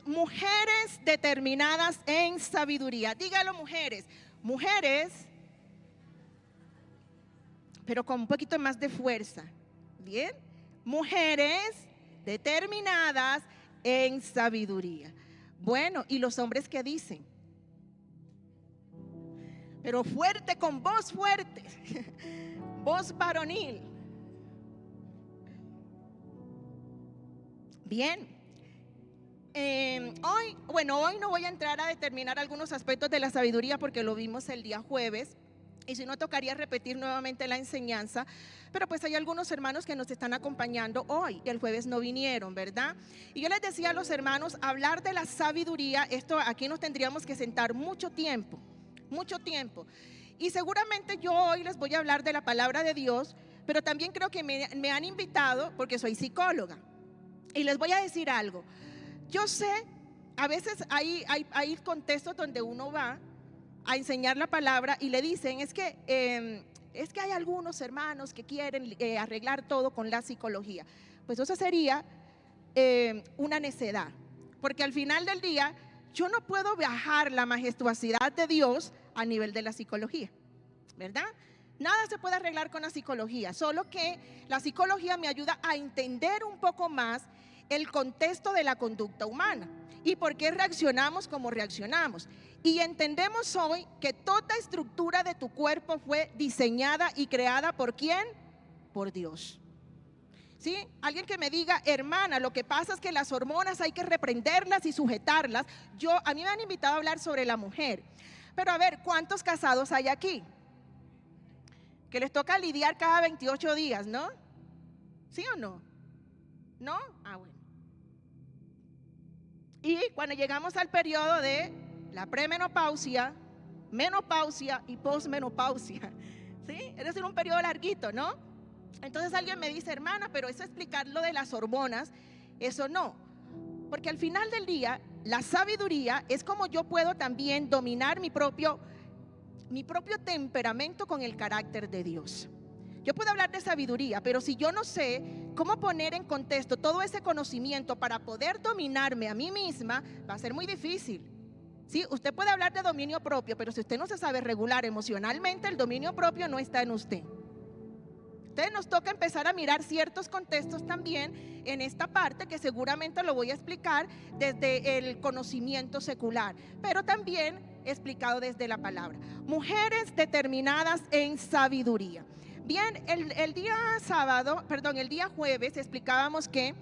Mujeres determinadas en sabiduría. Dígalo, mujeres. Mujeres, pero con un poquito más de fuerza. Bien. Mujeres determinadas en sabiduría. Bueno, ¿y los hombres qué dicen? Pero fuerte, con voz fuerte. Voz varonil. Bien. Hoy no voy a entrar a determinar algunos aspectos de la sabiduría porque lo vimos el día jueves. Y si no, tocaría repetir nuevamente la enseñanza. Pero pues hay algunos hermanos que nos están acompañando hoy. El jueves no vinieron, ¿verdad? Y yo les decía a los hermanos, hablar de la sabiduría, esto aquí nos tendríamos que sentar mucho tiempo. Mucho tiempo. Y seguramente yo hoy les voy a hablar de la palabra de Dios, pero también creo que me han invitado porque soy psicóloga. Y les voy a decir algo. Yo sé, a veces hay contextos donde uno va a enseñar la palabra y le dicen, es que hay algunos hermanos que quieren arreglar todo con la psicología. Pues eso sería una necedad, porque al final del día yo no puedo bajar la majestuosidad de Dios a nivel de la psicología, ¿verdad? Nada se puede arreglar con la psicología, solo que la psicología me ayuda a entender un poco más el contexto de la conducta humana y por qué reaccionamos como reaccionamos. Y entendemos hoy que toda estructura de tu cuerpo fue diseñada y creada ¿por quién? Por Dios. ¿Sí? Alguien que me diga, hermana, lo que pasa es que las hormonas hay que reprenderlas y sujetarlas. A mí me han invitado a hablar sobre la mujer. Pero a ver, ¿cuántos casados hay aquí? Que les toca lidiar cada 28 días, ¿no? ¿Sí o no? ¿No? Ah, bueno. Y cuando llegamos al periodo de la premenopausia, menopausia y posmenopausia, ¿sí? Es decir, un periodo larguito, ¿no? Entonces alguien me dice, hermana, pero eso explicar lo de las hormonas, eso no. Porque al final del día, la sabiduría es como yo puedo también dominar mi propio temperamento con el carácter de Dios. Yo puedo hablar de sabiduría, pero si yo no sé cómo poner en contexto todo ese conocimiento para poder dominarme a mí misma, va a ser muy difícil. ¿Sí? Usted puede hablar de dominio propio, pero si usted no se sabe regular emocionalmente, el dominio propio no está en usted. Entonces nos toca empezar a mirar ciertos contextos también en esta parte, que seguramente lo voy a explicar desde el conocimiento secular, pero también explicado desde la palabra. Mujeres determinadas en sabiduría. Bien, el día jueves explicábamos que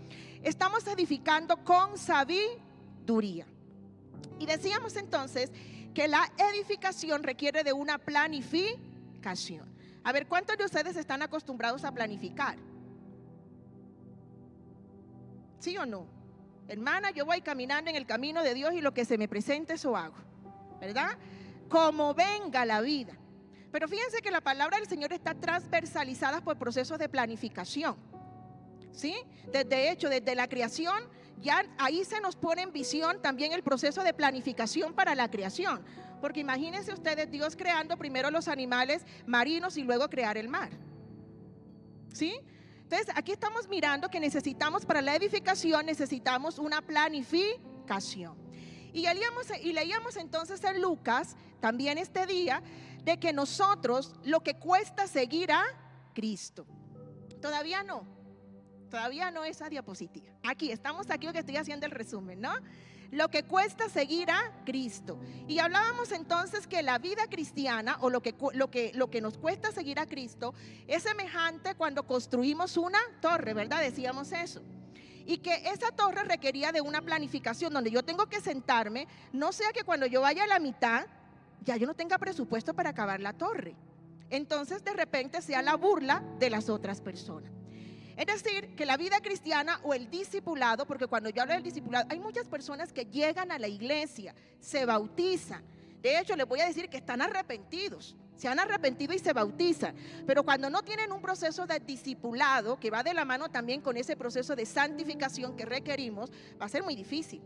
estamos edificando con sabiduría. Y decíamos entonces que la edificación requiere de una planificación. A ver, ¿cuántos de ustedes están acostumbrados a planificar? ¿Sí o no? Hermana, yo voy caminando en el camino de Dios y lo que se me presente eso hago, ¿verdad? Como venga la vida. Pero fíjense que la palabra del Señor está transversalizada por procesos de planificación, ¿sí? Desde la creación, ya ahí se nos pone en visión también el proceso de planificación para la creación. Porque imagínense ustedes, Dios creando primero los animales marinos y luego crear el mar, ¿sí? Entonces aquí estamos mirando que necesitamos para la edificación, necesitamos una planificación. Y leíamos entonces en Lucas, también este día, de que nosotros lo que cuesta seguir a Cristo. Todavía no esa diapositiva. Estamos aquí porque estoy haciendo el resumen, ¿no? Lo que cuesta seguir a Cristo. Y hablábamos entonces que la vida cristiana o lo que nos cuesta seguir a Cristo es semejante cuando construimos una torre, ¿verdad? Decíamos eso. Y que esa torre requería de una planificación donde yo tengo que sentarme, no sea que cuando yo vaya a la mitad ya yo no tenga presupuesto para acabar la torre. Entonces de repente sea la burla de las otras personas. Es decir, que la vida cristiana o el discipulado, porque cuando yo hablo del discipulado, hay muchas personas que llegan a la iglesia, se bautizan. De hecho, les voy a decir que están arrepentidos, se han arrepentido y se bautizan. Pero cuando no tienen un proceso de discipulado, que va de la mano también con ese proceso de santificación que requerimos, va a ser muy difícil.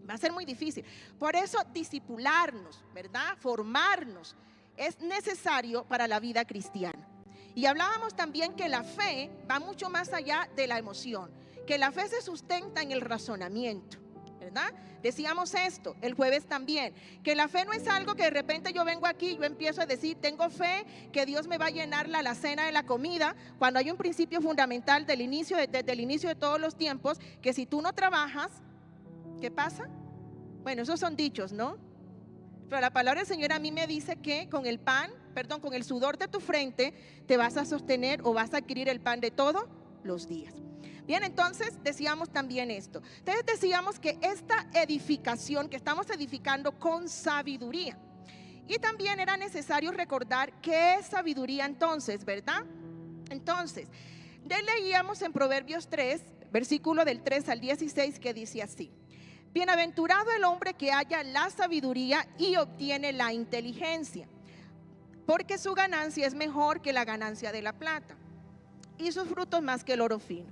Va a ser muy difícil. Por eso discipularnos, ¿verdad? Formarnos es necesario para la vida cristiana. Y hablábamos también que la fe va mucho más allá de la emoción, que la fe se sustenta en el razonamiento, ¿verdad? Decíamos esto el jueves también, que la fe no es algo que de repente yo vengo aquí, yo empiezo a decir, tengo fe que Dios me va a llenar la alacena de la comida, cuando hay un principio fundamental desde el inicio de todos los tiempos, que si tú no trabajas, ¿qué pasa? Bueno, esos son dichos, ¿no? Pero la palabra del Señor a mí me dice que con el sudor de tu frente te vas a sostener o vas a adquirir el pan de todos los días. Bien, entonces decíamos también esto. Entonces decíamos que esta edificación que estamos edificando con sabiduría. Y también era necesario recordar qué es sabiduría entonces, ¿verdad? Entonces, leíamos en Proverbios 3, versículo del 3 al 16, que dice así: bienaventurado el hombre que halla la sabiduría y obtiene la inteligencia, porque su ganancia es mejor que la ganancia de la plata, y sus frutos más que el oro fino.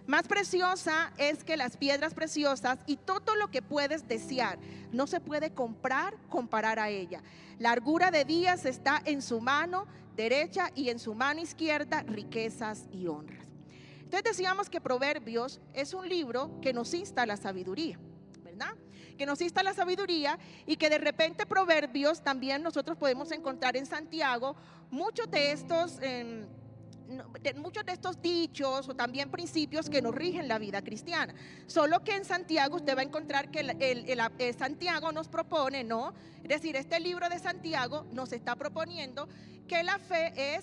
Más preciosa es que las piedras preciosas, y todo lo que puedes desear no se puede comparar a ella. Largura de días está en su mano derecha, y en su mano izquierda riquezas y honras. Entonces decíamos que Proverbios es un libro que nos insta a la sabiduría, ¿verdad? Que nos insta a la sabiduría, y que de repente Proverbios también nosotros podemos encontrar en Santiago muchos de estos dichos o también principios que nos rigen la vida cristiana. Solo que en Santiago usted va a encontrar que Santiago nos propone, ¿no? Es decir, este libro de Santiago nos está proponiendo que la fe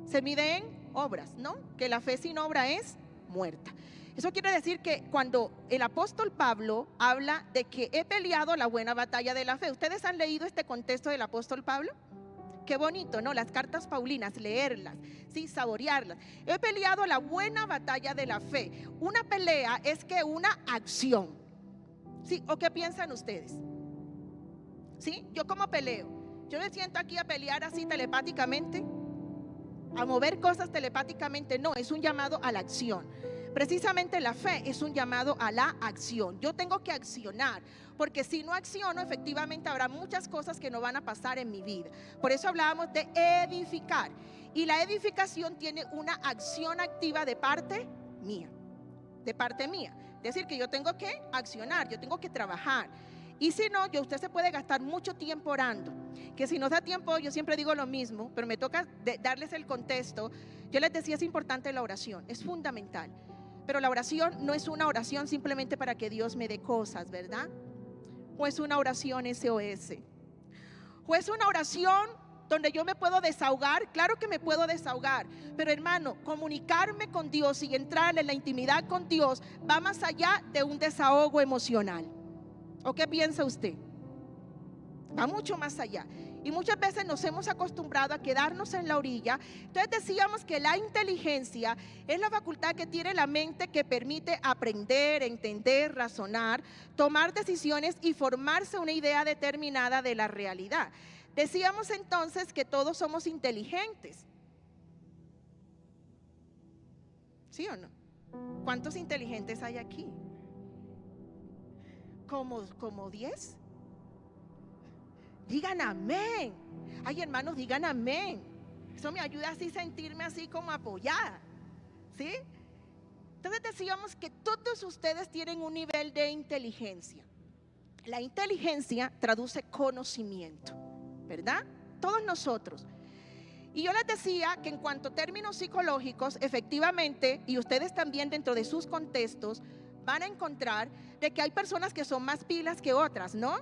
se mide en obras, ¿no? Que la fe sin obra es muerta. Eso quiere decir que cuando el apóstol Pablo habla de que he peleado la buena batalla de la fe, ¿ustedes han leído este contexto del apóstol Pablo? Qué bonito, ¿no? Las cartas paulinas, leerlas, ¿sí? Saborearlas. He peleado la buena batalla de la fe. Una pelea es que una acción, ¿sí? ¿O qué piensan ustedes? ¿Sí? ¿Yo cómo peleo? Yo me siento aquí a pelear así telepáticamente, a mover cosas telepáticamente. No, es un llamado a la acción. Precisamente la fe es un llamado a la acción. Yo tengo que accionar, porque si no acciono, efectivamente habrá muchas cosas que no van a pasar en mi vida. Por eso hablábamos de edificar, y la edificación tiene una acción activa de parte mía. Es decir, que yo tengo que accionar, yo tengo que trabajar. Y si no, usted se puede gastar mucho tiempo orando, que si nos da tiempo, yo siempre digo lo mismo, pero me toca darles el contexto. Yo les decía, es importante la oración, es fundamental. Pero la oración no es una oración simplemente para que Dios me dé cosas, ¿verdad? O es una oración SOS. O es una oración donde yo me puedo desahogar. Claro que me puedo desahogar, pero hermano, comunicarme con Dios y entrar en la intimidad con Dios va más allá de un desahogo emocional. ¿O qué piensa usted? Va mucho más allá. Y muchas veces nos hemos acostumbrado a quedarnos en la orilla. Entonces decíamos que la inteligencia es la facultad que tiene la mente, que permite aprender, entender, razonar, tomar decisiones y formarse una idea determinada de la realidad. Decíamos entonces que todos somos inteligentes. ¿Sí o no? ¿Cuántos inteligentes hay aquí? ¿Como 10? Digan amén. Ay, hermanos, digan amén. Eso me ayuda así a sentirme así como apoyada, ¿sí? Entonces decíamos que todos ustedes tienen un nivel de inteligencia. La inteligencia traduce conocimiento, ¿verdad? Todos nosotros. Y yo les decía que en cuanto a términos psicológicos, efectivamente, y ustedes también dentro de sus contextos, van a encontrar de que hay personas que son más pilas que otras, ¿no?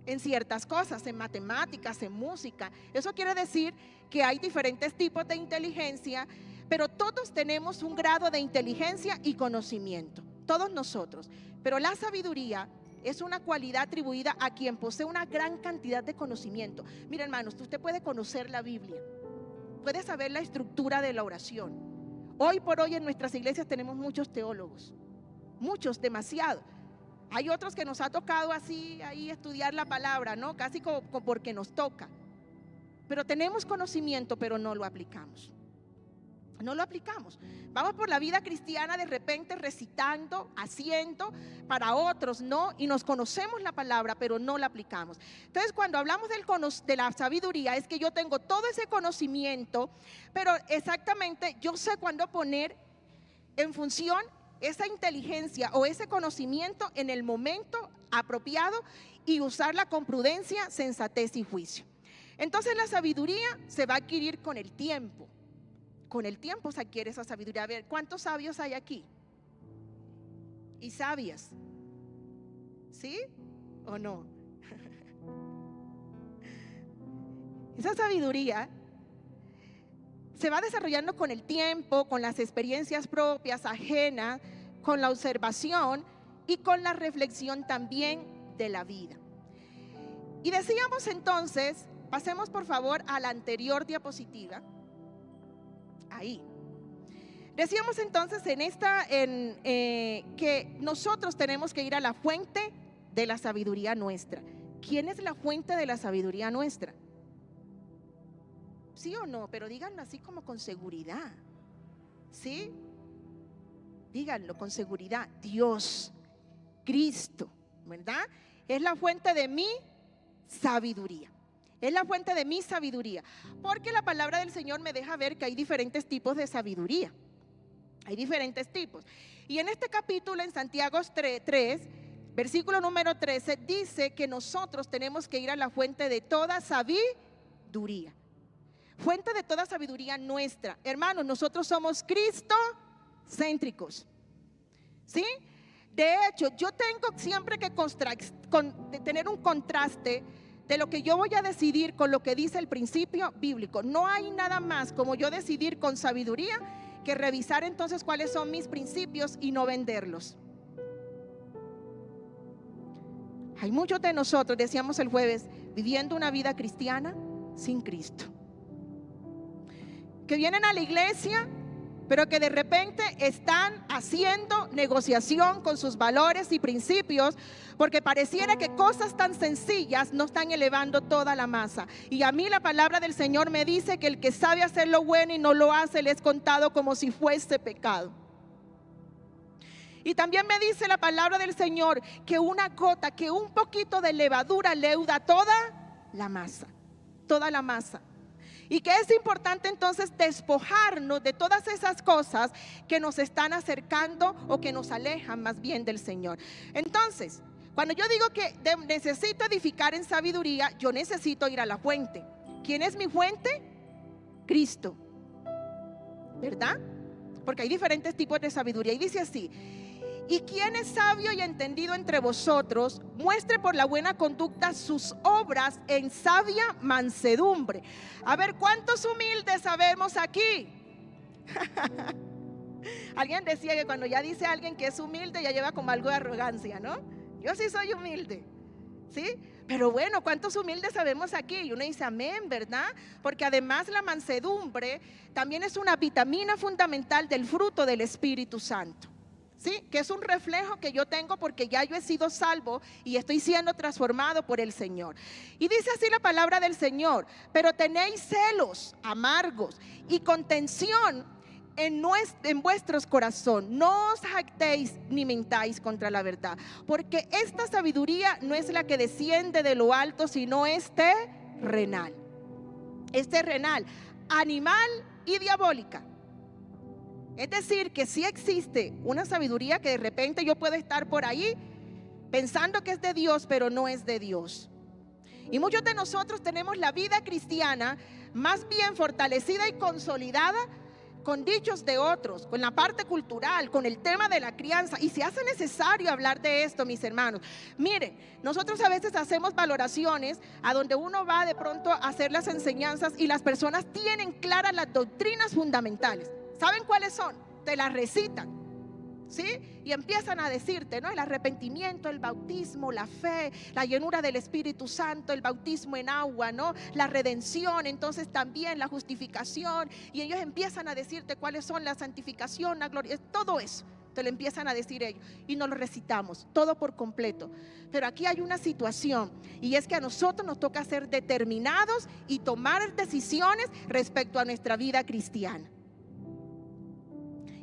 En ciertas cosas, en matemáticas, en música. Eso quiere decir que hay diferentes tipos de inteligencia, pero todos tenemos un grado de inteligencia y conocimiento, todos nosotros. Pero la sabiduría es una cualidad atribuida a quien posee una gran cantidad de conocimiento. Mira, hermanos, usted puede conocer la Biblia, puede saber la estructura de la oración. Hoy por hoy en nuestras iglesias tenemos muchos teólogos, muchos, demasiado. Hay otros que nos ha tocado así ahí estudiar la palabra, ¿no? Casi como porque nos toca. Pero tenemos conocimiento, pero no lo aplicamos. No lo aplicamos. Vamos por la vida cristiana de repente recitando, haciendo para otros, ¿no? Y nos conocemos la palabra, pero no la aplicamos. Entonces, cuando hablamos de la sabiduría, es que yo tengo todo ese conocimiento, pero exactamente yo sé cuándo poner en función esa inteligencia o ese conocimiento en el momento apropiado y usarla con prudencia, sensatez y juicio. Entonces la sabiduría se va a adquirir con el tiempo. Con el tiempo se adquiere esa sabiduría. A ver, ¿cuántos sabios hay aquí? Y sabias. ¿Sí o no? Esa sabiduría se va desarrollando con el tiempo, con las experiencias propias, ajenas, con la observación y con la reflexión también de la vida. Y decíamos entonces, pasemos por favor a la anterior diapositiva. Ahí. Decíamos entonces que nosotros tenemos que ir a la fuente de la sabiduría nuestra. ¿Quién es la fuente de la sabiduría nuestra? ¿Sí o no? Pero díganlo así como con seguridad. ¿Sí? Díganlo con seguridad. Dios, Cristo, ¿verdad? Es la fuente de mi sabiduría. Es la fuente de mi sabiduría. Porque la palabra del Señor me deja ver que hay diferentes tipos de sabiduría. Hay diferentes tipos. Y en este capítulo, en Santiago 3, versículo número 13, dice que nosotros tenemos que ir a la fuente de toda sabiduría. Fuente de toda sabiduría nuestra. Hermanos, nosotros somos cristocéntricos. ¿Sí? De hecho, yo tengo siempre que tener un contraste de lo que yo voy a decidir con lo que dice el principio bíblico. No hay nada más como yo decidir con sabiduría que revisar entonces cuáles son mis principios y no venderlos. Hay muchos de nosotros, decíamos el jueves, viviendo una vida cristiana sin Cristo, que vienen a la iglesia, pero que de repente están haciendo negociación con sus valores y principios, porque pareciera que cosas tan sencillas no están elevando toda la masa. Y a mí la palabra del Señor me dice que el que sabe hacer lo bueno y no lo hace, le es contado como si fuese pecado. Y también me dice la palabra del Señor que una gota, que un poquito de levadura leuda toda la masa, toda la masa. Y que es importante entonces despojarnos de todas esas cosas que nos están acercando o que nos alejan más bien del Señor. Entonces, cuando yo digo que necesito edificar en sabiduría, yo necesito ir a la fuente. ¿Quién es mi fuente? Cristo, ¿verdad? Porque hay diferentes tipos de sabiduría. Y dice así: y quien es sabio y entendido entre vosotros, muestre por la buena conducta sus obras en sabia mansedumbre. A ver, ¿cuántos humildes sabemos aquí? Alguien decía que cuando ya dice alguien que es humilde, ya lleva como algo de arrogancia, ¿no? Yo sí soy humilde, ¿sí? Pero bueno, ¿cuántos humildes sabemos aquí? Y uno dice amén, ¿verdad? Porque además la mansedumbre también es una vitamina fundamental del fruto del Espíritu Santo. ¿Sí? Que es un reflejo que yo tengo porque ya yo he sido salvo y estoy siendo transformado por el Señor. Y dice así la palabra del Señor: pero tenéis celos amargos y contención en vuestros corazones. No os jactéis ni mentáis contra la verdad, porque esta sabiduría no es la que desciende de lo alto, sino es terrenal. Es terrenal, animal y diabólica. Es decir, que sí existe una sabiduría que de repente yo puedo estar por ahí pensando que es de Dios, pero no es de Dios. Y muchos de nosotros tenemos la vida cristiana más bien fortalecida y consolidada con dichos de otros, con la parte cultural, con el tema de la crianza. Y se hace necesario hablar de esto, mis hermanos. Miren, nosotros a veces hacemos valoraciones a donde uno va de pronto a hacer las enseñanzas y las personas tienen claras las doctrinas fundamentales. ¿Saben cuáles son? Te las recitan, ¿sí? Y empiezan a decirte, ¿no? El arrepentimiento, el bautismo, la fe, la llenura del Espíritu Santo, el bautismo en agua, ¿no? La redención, entonces también la justificación. Y ellos empiezan a decirte cuáles son la santificación, la gloria, todo eso. Te lo empiezan a decir ellos y nos lo recitamos todo por completo. Pero aquí hay una situación, y es que a nosotros nos toca ser determinados y tomar decisiones respecto a nuestra vida cristiana.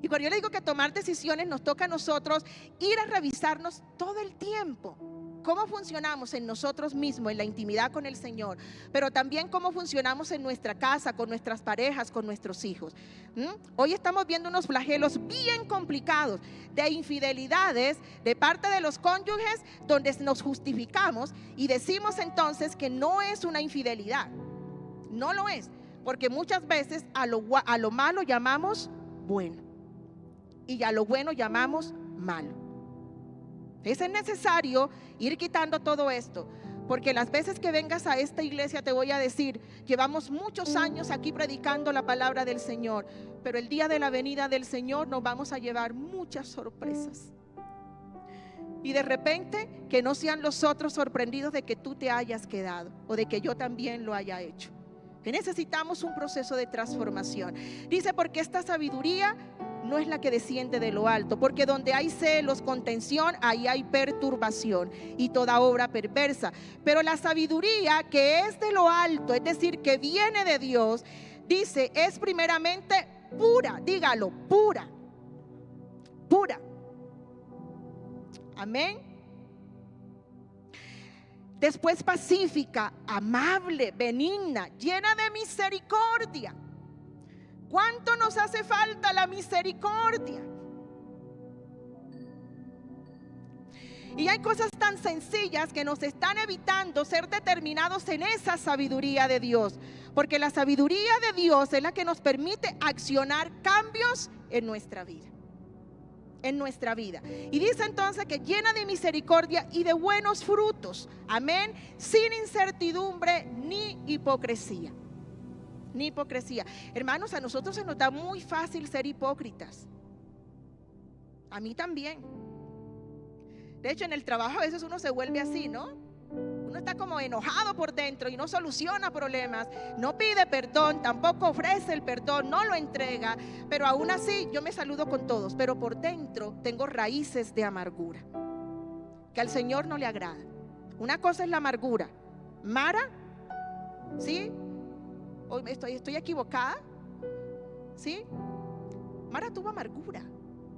Y cuando yo le digo que tomar decisiones, nos toca a nosotros ir a revisarnos todo el tiempo cómo funcionamos en nosotros mismos, en la intimidad con el Señor, pero también cómo funcionamos en nuestra casa, con nuestras parejas, con nuestros hijos. Hoy estamos viendo unos flagelos bien complicados de infidelidades de parte de los cónyuges, donde nos justificamos y decimos entonces que no es una infidelidad. No lo es, porque muchas veces a lo malo llamamos bueno y a lo bueno llamamos malo. Es necesario ir quitando todo esto, porque las veces que vengas a esta iglesia te voy a decir, llevamos muchos años aquí predicando la palabra del Señor, pero el día de la venida del Señor nos vamos a llevar muchas sorpresas. Y de repente que no sean los otros sorprendidos de que tú te hayas quedado o de que yo también lo haya hecho. Que necesitamos un proceso de transformación. Dice, porque esta sabiduría no es la que desciende de lo alto, porque donde hay celos, contención, ahí hay perturbación y toda obra perversa. Pero la sabiduría que es de lo alto, es decir, que viene de Dios, dice, es primeramente pura. Dígalo, pura. Pura. Amén. Después pacífica, amable, benigna, llena de misericordia. ¿Cuánto nos hace falta la misericordia? Y hay cosas tan sencillas que nos están evitando ser determinados en esa sabiduría de Dios, porque la sabiduría de Dios es la que nos permite accionar cambios en nuestra vida. En nuestra vida. Y dice entonces que llena de misericordia y de buenos frutos. Amén. Sin incertidumbre ni hipocresía. Ni hipocresía. Hermanos, a nosotros se nos da muy fácil ser hipócritas. A mí también. De hecho, en el trabajo a veces uno se vuelve así, ¿no? Uno está como enojado por dentro y no soluciona problemas, no pide perdón, tampoco ofrece el perdón, no lo entrega, pero aún así yo me saludo con todos, pero por dentro tengo raíces de amargura que al Señor no le agrada. Una cosa es la amargura. Mara, ¿sí? Hoy estoy equivocada, ¿sí? Mara tuvo amargura,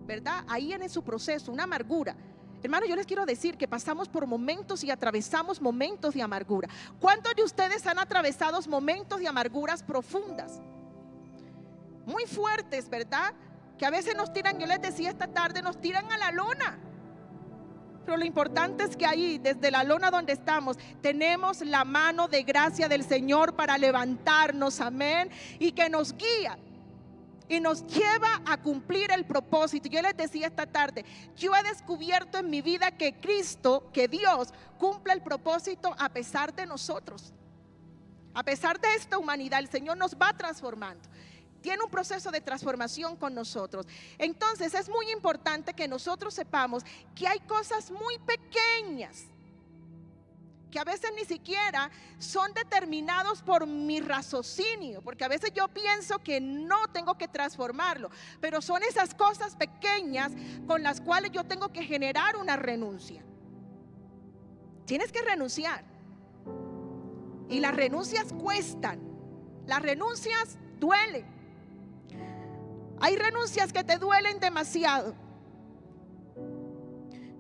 ¿verdad? Ahí en su proceso, una amargura. Hermanos, yo les quiero decir que pasamos por momentos y atravesamos momentos de amargura. ¿Cuántos de ustedes han atravesado momentos de amarguras profundas? Muy fuertes, ¿verdad? Que a veces nos tiran, yo les decía esta tarde, nos tiran a la lona. Pero lo importante es que ahí, desde la lona donde estamos, tenemos la mano de gracia del Señor para levantarnos, amén, y que nos guía y nos lleva a cumplir el propósito. Yo les decía esta tarde, yo he descubierto en mi vida que Cristo, que Dios cumple el propósito a pesar de nosotros. A pesar de esta humanidad, el Señor nos va transformando. Tiene un proceso de transformación con nosotros. Entonces es muy importante que nosotros sepamos que hay cosas muy pequeñas que a veces ni siquiera son determinados por mi raciocinio, porque a veces yo pienso que no tengo que transformarlo, pero son esas cosas pequeñas con las cuales yo tengo que generar una renuncia. Tienes que renunciar, y las renuncias cuestan, las renuncias duelen. Hay renuncias que te duelen demasiado,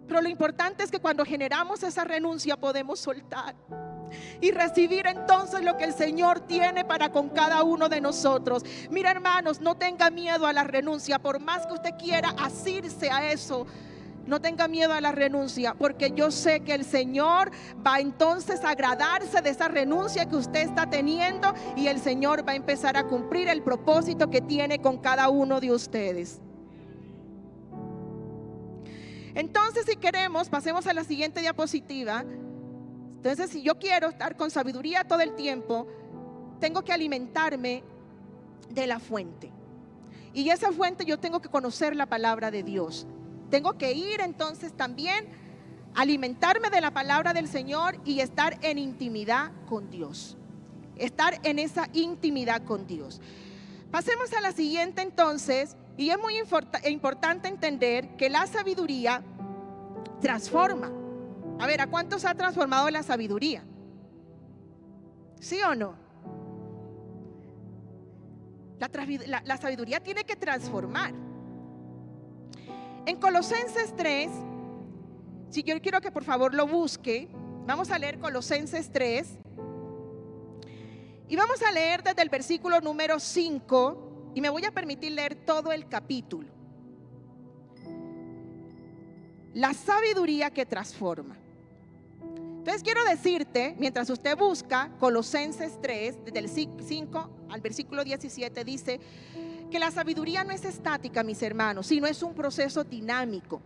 pero lo importante es que cuando generamos esa renuncia podemos soltar y recibir entonces lo que el Señor tiene para con cada uno de nosotros. Mira, hermanos, no tenga miedo a la renuncia. Por más que usted quiera asirse a eso, no tenga miedo a la renuncia, porque yo sé que el Señor va entonces a agradarse de esa renuncia que usted está teniendo, y el Señor va a empezar a cumplir el propósito que tiene con cada uno de ustedes. Entonces, si queremos, pasemos a la siguiente diapositiva. Entonces, si yo quiero estar con sabiduría todo el tiempo, tengo que alimentarme de la fuente. Y esa fuente yo tengo que conocer la palabra de Dios. Tengo que ir entonces también a alimentarme de la palabra del Señor y estar en intimidad con Dios. Estar en esa intimidad con Dios. Pasemos a la siguiente entonces. Y es muy importante entender que la sabiduría transforma. A ver, ¿a cuántos ha transformado la sabiduría? ¿Sí o no? La sabiduría tiene que transformar. En Colosenses 3, Si yo quiero que por favor lo busque, vamos a leer Colosenses 3 y vamos a leer desde el versículo número 5 y me voy a permitir leer todo el capítulo. La sabiduría que transforma. Entonces quiero decirte, mientras usted busca Colosenses 3, desde el 5 al versículo 17, dice que la sabiduría no es estática, mis hermanos, sino es un proceso dinámico.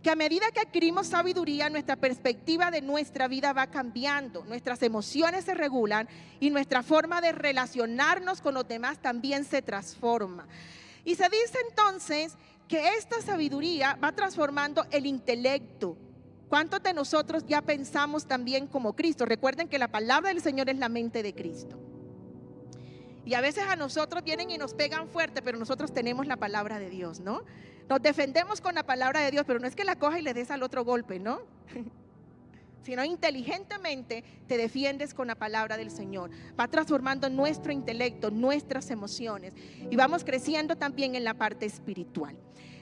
Que a medida que adquirimos sabiduría, nuestra perspectiva de nuestra vida va cambiando, nuestras emociones se regulan y nuestra forma de relacionarnos con los demás también se transforma. Y se dice entonces que esta sabiduría va transformando el intelecto. ¿Cuántos de nosotros ya pensamos también como Cristo? Recuerden que la palabra del Señor es la mente de Cristo. Y a veces a nosotros vienen y nos pegan fuerte, pero nosotros tenemos la palabra de Dios, ¿no? Nos defendemos con la palabra de Dios, pero no es que la coja y le des al otro golpe, ¿no? Sino inteligentemente te defiendes con la palabra del Señor. Va transformando nuestro intelecto, nuestras emociones, y vamos creciendo también en la parte espiritual.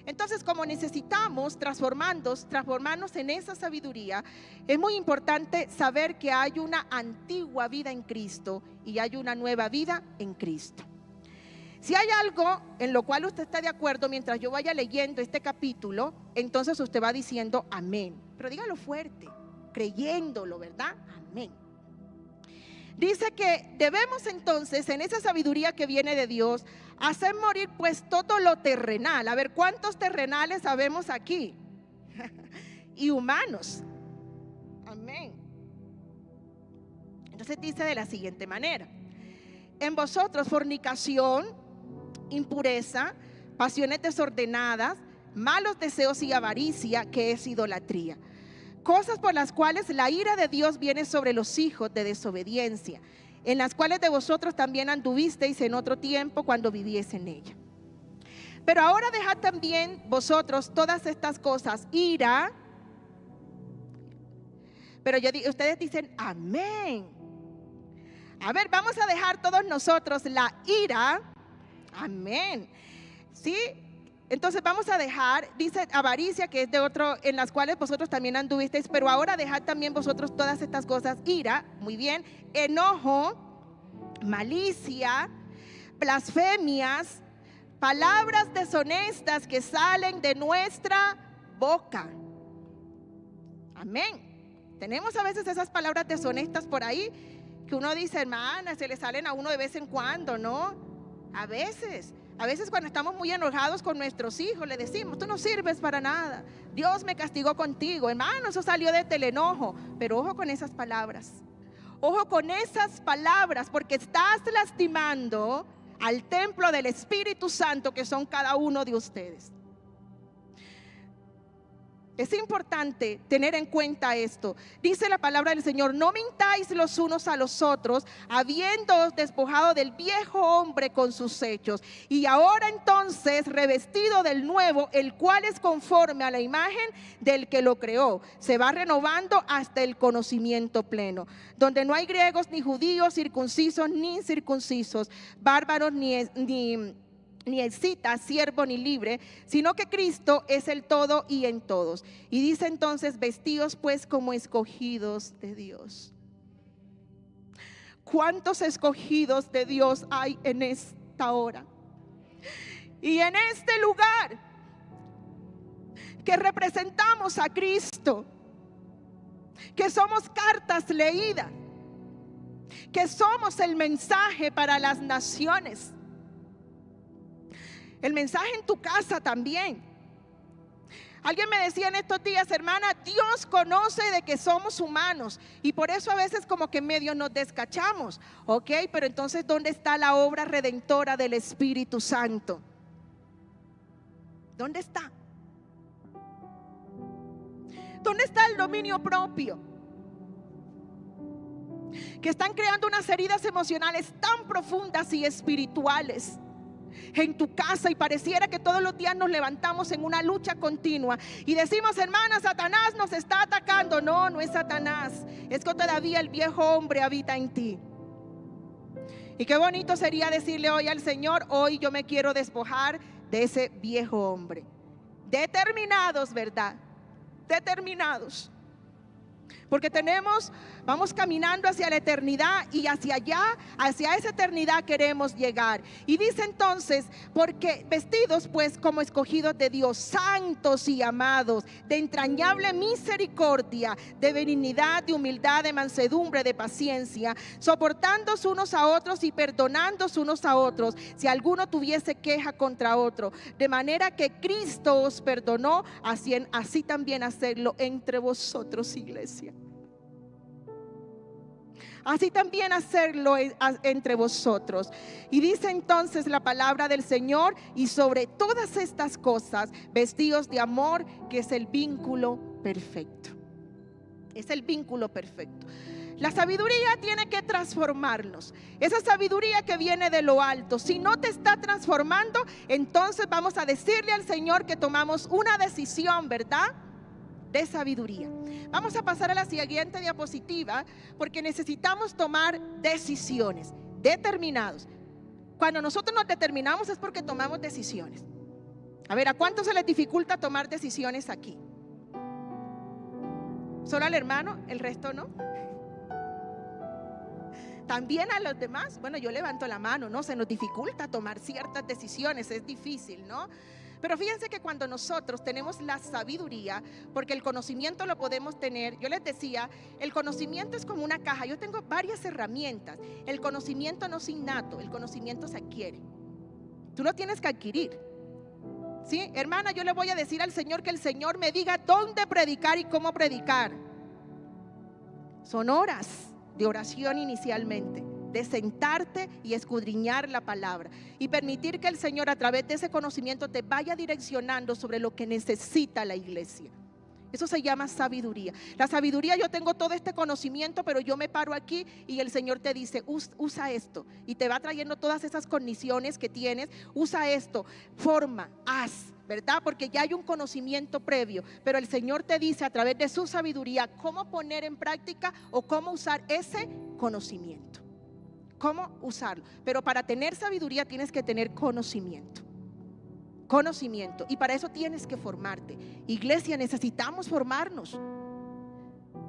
Entonces, como necesitamos transformarnos en esa sabiduría, es muy importante saber que hay una antigua vida en Cristo y hay una nueva vida en Cristo. Si hay algo en lo cual usted está de acuerdo mientras yo vaya leyendo este capítulo, entonces usted va diciendo amén. Pero dígalo fuerte, creyéndolo, ¿verdad? Amén. Dice que debemos entonces, en esa sabiduría que viene de Dios, hacer morir pues todo lo terrenal. A ver, ¿cuántos terrenales sabemos aquí? Y humanos. Amén. Entonces dice de la siguiente manera: en vosotros fornicación, impureza, pasiones desordenadas, malos deseos y avaricia, que es idolatría. Cosas por las cuales la ira de Dios viene sobre los hijos de desobediencia, en las cuales de vosotros también anduvisteis en otro tiempo cuando vivíais en ella. Pero ahora dejad también vosotros todas estas cosas: ira. Pero ustedes dicen amén. A ver, vamos a dejar todos nosotros la ira. Amén. ¿Sí? Entonces vamos a dejar, dice avaricia, que es de otro, en las cuales vosotros también anduvisteis, pero ahora dejad también vosotros todas estas cosas: ira, muy bien, enojo, malicia, blasfemias, palabras deshonestas que salen de nuestra boca. Amén. Tenemos a veces esas palabras deshonestas por ahí que uno dice, hermana, se le salen a uno de vez en cuando, ¿no? A veces cuando estamos muy enojados con nuestros hijos, le decimos, tú no sirves para nada, Dios me castigó contigo. Hermano, eso salió del enojo. Pero ojo con esas palabras. Ojo con esas palabras, porque estás lastimando al templo del Espíritu Santo, que son cada uno de ustedes. Es importante tener en cuenta esto. Dice la palabra del Señor: no mintáis los unos a los otros, habiéndoos despojado del viejo hombre con sus hechos, y ahora entonces revestido del nuevo, el cual es conforme a la imagen del que lo creó. Se va renovando hasta el conocimiento pleno, donde no hay griegos ni judíos, circuncisos ni incircuncisos, bárbaros ni escita, siervo ni libre, sino que Cristo es el todo y en todos. Y dice entonces: vestíos pues como escogidos de Dios. ¿Cuántos escogidos de Dios hay en esta hora y en este lugar, que representamos a Cristo, que somos cartas leídas, que somos el mensaje para las naciones? El mensaje en tu casa también. Alguien me decía en estos días, hermana, Dios conoce de que somos humanos y por eso a veces como que medio nos descachamos. Ok, pero entonces ¿dónde está la obra redentora del Espíritu Santo? ¿Dónde está? ¿Dónde está el dominio propio? Que están creando unas heridas emocionales tan profundas y espirituales en tu casa, y pareciera que todos los días nos levantamos en una lucha continua y decimos, hermana, Satanás nos está atacando. No, no es Satanás, es que todavía el viejo hombre habita en ti. Y qué bonito sería decirle hoy al Señor: hoy yo me quiero despojar de ese viejo hombre. Determinados, ¿verdad? determinados. Porque vamos caminando hacia la eternidad y hacia allá, hacia esa eternidad queremos llegar. Y dice entonces, porque vestidos pues como escogidos de Dios, santos y amados, de entrañable misericordia, de benignidad, de humildad, de mansedumbre, de paciencia, soportándose unos a otros y perdonándose unos a otros, si alguno tuviese queja contra otro, de manera que Cristo os perdonó, así también hacerlo entre vosotros, iglesia. Así también hacerlo entre vosotros. Y dice entonces la palabra del Señor: y sobre todas estas cosas, vestidos de amor, que es el vínculo perfecto. Es el vínculo perfecto. La sabiduría tiene que transformarnos. Esa sabiduría que viene de lo alto. Si no te está transformando, entonces vamos a decirle al Señor que tomamos una decisión, ¿verdad?, de sabiduría. Vamos a pasar a la siguiente diapositiva, porque necesitamos tomar decisiones determinados. Cuando nosotros nos determinamos es porque tomamos decisiones. A ver, ¿a cuántos se les dificulta tomar decisiones aquí? ¿Solo al hermano? ¿El resto no? También a los demás. Bueno, yo levanto la mano, ¿no? Se nos dificulta tomar ciertas decisiones, es difícil, ¿no? Pero fíjense que cuando nosotros tenemos la sabiduría, porque el conocimiento lo podemos tener, yo les decía, el conocimiento es como una caja. Yo tengo varias herramientas. El conocimiento no es innato, el conocimiento se adquiere. Tú lo tienes que adquirir. ¿Sí? Hermana, yo le voy a decir al Señor que el Señor me diga dónde predicar y cómo predicar. Son horas de oración inicialmente, de sentarte y escudriñar la palabra y permitir que el Señor a través de ese conocimiento te vaya direccionando sobre lo que necesita la iglesia. Eso se llama sabiduría. La sabiduría, yo tengo todo este conocimiento, pero yo me paro aquí y el Señor te dice: usa esto, y te va trayendo todas esas condiciones que tienes. Usa esto, forma, haz, ¿verdad? Porque ya hay un conocimiento previo, pero el Señor te dice a través de su sabiduría cómo poner en práctica o cómo usar ese conocimiento. Cómo usarlo. Pero para tener sabiduría tienes que tener conocimiento. Conocimiento. Y para eso tienes que formarte. Iglesia, necesitamos formarnos.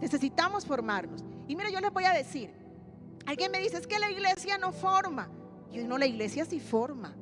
Necesitamos formarnos. Y mira, yo les voy a decir, alguien me dice: es que la iglesia no forma. Yo no, la iglesia sí forma.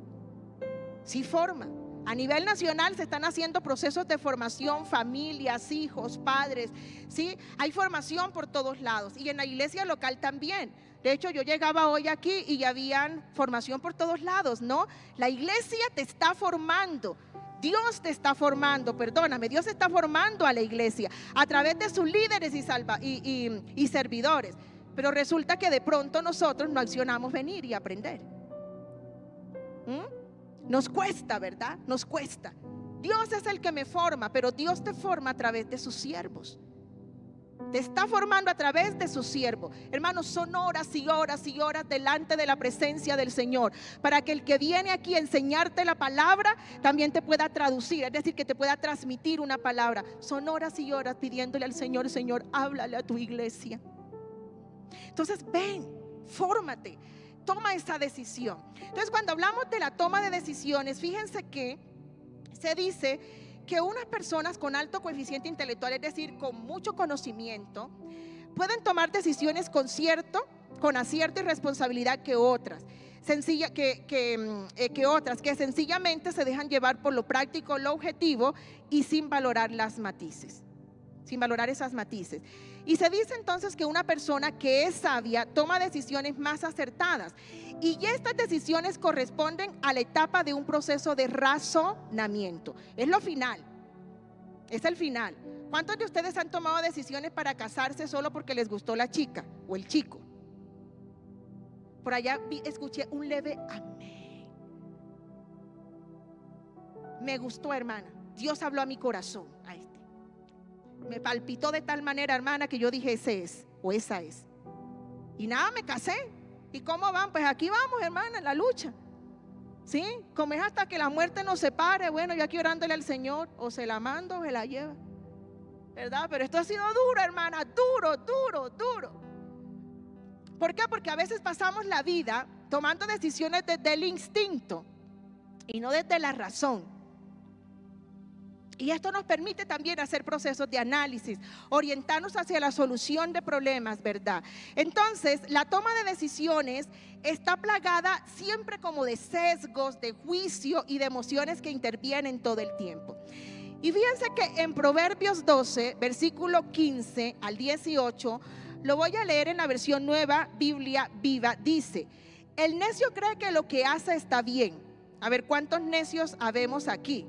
Sí forma. A nivel nacional se están haciendo procesos de formación, familias, hijos, padres, ¿sí? Hay formación por todos lados, y en la iglesia local también. De hecho, yo llegaba hoy aquí y ya habían formación por todos lados, ¿no? La iglesia te está formando. Dios te está formando, perdóname, Dios está formando a la iglesia a través de sus líderes y servidores. Pero resulta que de pronto nosotros no accionamos venir y aprender. Nos cuesta, ¿verdad? Nos cuesta. Dios es el que me forma, pero Dios te forma a través de sus siervos. Te está formando a través de sus siervos. Hermanos, son horas y horas y horas delante de la presencia del Señor, para que el que viene aquí a enseñarte la palabra también te pueda traducir, es decir, que te pueda transmitir una palabra. Son horas y horas pidiéndole al Señor: Señor, háblale a tu iglesia. Entonces ven, fórmate, toma esa decisión. Entonces, cuando hablamos de la toma de decisiones, fíjense que se dice que unas personas con alto coeficiente intelectual, es decir, con mucho conocimiento, pueden tomar decisiones con acierto y responsabilidad que otras, que sencillamente se dejan llevar por lo práctico, lo objetivo, y sin valorar las matices. Sin valorar esas matices. Y se dice entonces que una persona que es sabia toma decisiones más acertadas, y estas decisiones corresponden a la etapa de un proceso de razonamiento. Es lo final, es el final. ¿Cuántos de ustedes han tomado decisiones para casarse solo porque les gustó la chica o el chico? Por allá escuché un leve amén. Me gustó, hermana. Dios habló a mi corazón. Me palpitó de tal manera, hermana, que yo dije: ese es, o esa es. Y nada, me casé. ¿Y cómo van? Pues aquí vamos, hermana, en la lucha. ¿Sí? Como es hasta que la muerte nos separe. Bueno, yo aquí orándole al Señor: o se la manda o se la lleva, ¿verdad? Pero esto ha sido duro, hermana, duro. ¿Por qué? Porque a veces pasamos la vida tomando decisiones desde el instinto y no desde la razón. Y esto nos permite también hacer procesos de análisis, orientarnos hacia la solución de problemas, ¿verdad? Entonces, la toma de decisiones está plagada siempre como de sesgos, de juicio y de emociones que intervienen todo el tiempo. Y fíjense que en Proverbios 12, versículo 15 al 18, lo voy a leer en la versión Nueva Biblia Viva, dice: el necio cree que lo que hace está bien. A ver, ¿cuántos necios habemos aquí?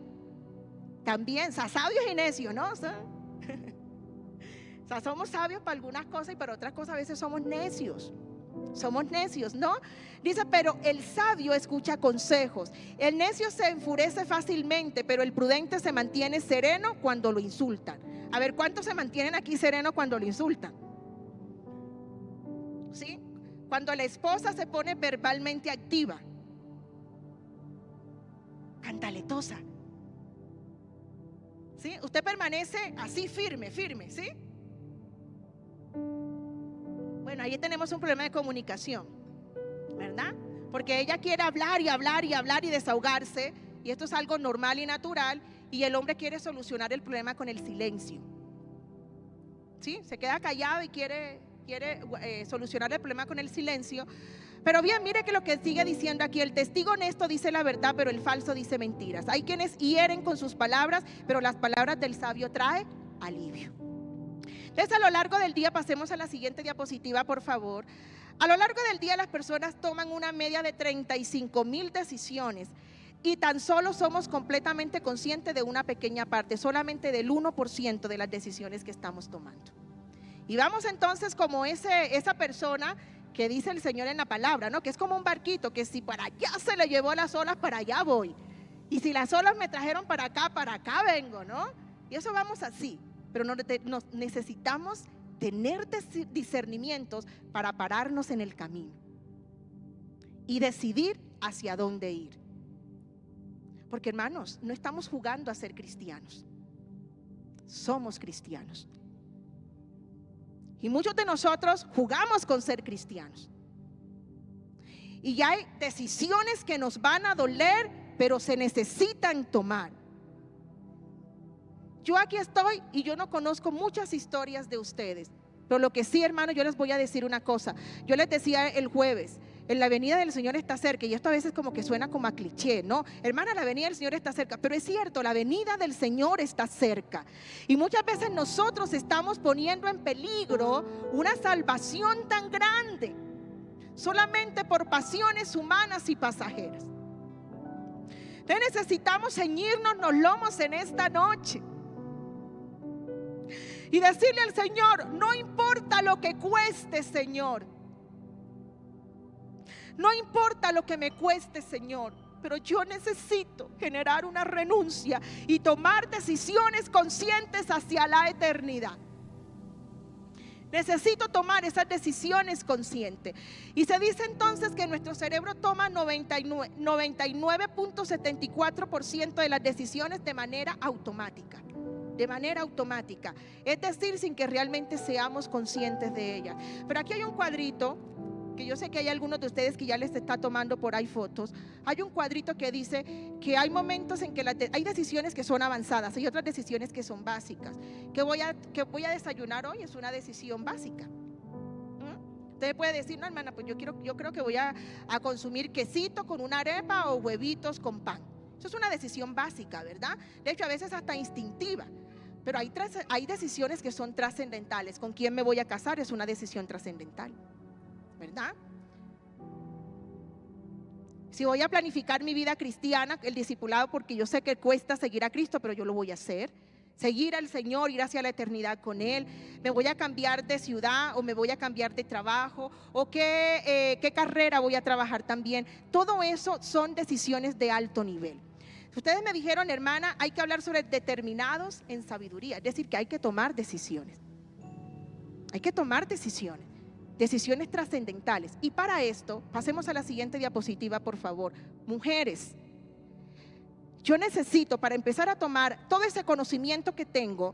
También, sabios y necios, ¿no? O sea, somos sabios para algunas cosas y para otras cosas a veces somos necios. Somos necios, ¿no? Dice, pero el sabio escucha consejos. El necio se enfurece fácilmente, pero el prudente se mantiene sereno cuando lo insultan. A ver, ¿cuántos se mantienen aquí serenos cuando lo insultan? ¿Sí? Cuando la esposa se pone verbalmente activa, cantaletosa, ¿sí? Usted permanece así firme, ¿sí? Bueno, ahí tenemos un problema de comunicación, ¿verdad? Porque ella quiere hablar y hablar y hablar y desahogarse, y esto es algo normal y natural, y el hombre quiere solucionar el problema con el silencio, ¿sí? Se queda callado y quiere solucionar el problema con el silencio. Pero bien, mire que lo que sigue diciendo aquí: el testigo honesto dice la verdad, pero el falso dice mentiras. Hay quienes hieren con sus palabras, pero las palabras del sabio trae alivio. Entonces, a lo largo del día, pasemos a la siguiente diapositiva, por favor. A lo largo del día las personas toman una media de 35,000 decisiones y tan solo somos completamente conscientes de una pequeña parte, solamente del 1% de las decisiones que estamos tomando. Y vamos entonces como esa persona que dice el Señor en la palabra, ¿no? Que es como un barquito, que si para allá se le llevó las olas, para allá voy. Y si las olas me trajeron para acá vengo, ¿no? Y eso vamos así. Pero nos necesitamos tener discernimientos para pararnos en el camino y decidir hacia dónde ir. Porque, hermanos, no estamos jugando a ser cristianos. Somos cristianos. Y muchos de nosotros jugamos con ser cristianos. Y ya hay decisiones que nos van a doler, pero se necesitan tomar. Yo aquí estoy y yo no conozco muchas historias de ustedes, pero lo que sí, hermano, yo les voy a decir una cosa. Yo les decía el jueves: en la venida del Señor está cerca, y esto a veces como que suena como a cliché, ¿no? Hermana, la venida del Señor está cerca, pero es cierto, la venida del Señor está cerca. Y muchas veces nosotros estamos poniendo en peligro una salvación tan grande, solamente por pasiones humanas y pasajeras. Entonces necesitamos ceñirnos los lomos en esta noche y decirle al Señor: no importa lo que cueste, Señor. No importa lo que me cueste, Señor, pero yo necesito generar una renuncia y tomar decisiones conscientes hacia la eternidad. Necesito tomar esas decisiones conscientes. Y se dice entonces que nuestro cerebro toma 99.74% de las decisiones de manera automática. De manera automática, es decir, sin que realmente seamos conscientes de ellas. Pero aquí hay un cuadrito, que yo sé que hay algunos de ustedes que ya les está tomando por ahí fotos. Hay un cuadrito que dice que hay momentos en que hay decisiones que son avanzadas, hay otras decisiones que son básicas. ¿Qué voy a desayunar hoy? Es una decisión básica. Usted puede decir: no, hermana, pues yo creo que voy a consumir quesito con una arepa o huevitos con pan. Eso es una decisión básica, ¿verdad? De hecho, a veces hasta instintiva. Pero hay decisiones que son trascendentales. ¿Con quién me voy a casar? Es una decisión trascendental, ¿verdad? Si voy a planificar mi vida cristiana, el discipulado, porque yo sé que cuesta seguir a Cristo, pero yo lo voy a hacer. Seguir al Señor, ir hacia la eternidad con Él. Me voy a cambiar de ciudad o me voy a cambiar de trabajo, o qué carrera voy a trabajar también. Todo eso son decisiones de alto nivel. Ustedes me dijeron: hermana, hay que hablar sobre determinados en sabiduría, es decir, que hay que tomar decisiones. Hay que tomar decisiones trascendentales. Y para esto, pasemos a la siguiente diapositiva, por favor. Mujeres, yo necesito, para empezar a tomar todo ese conocimiento que tengo,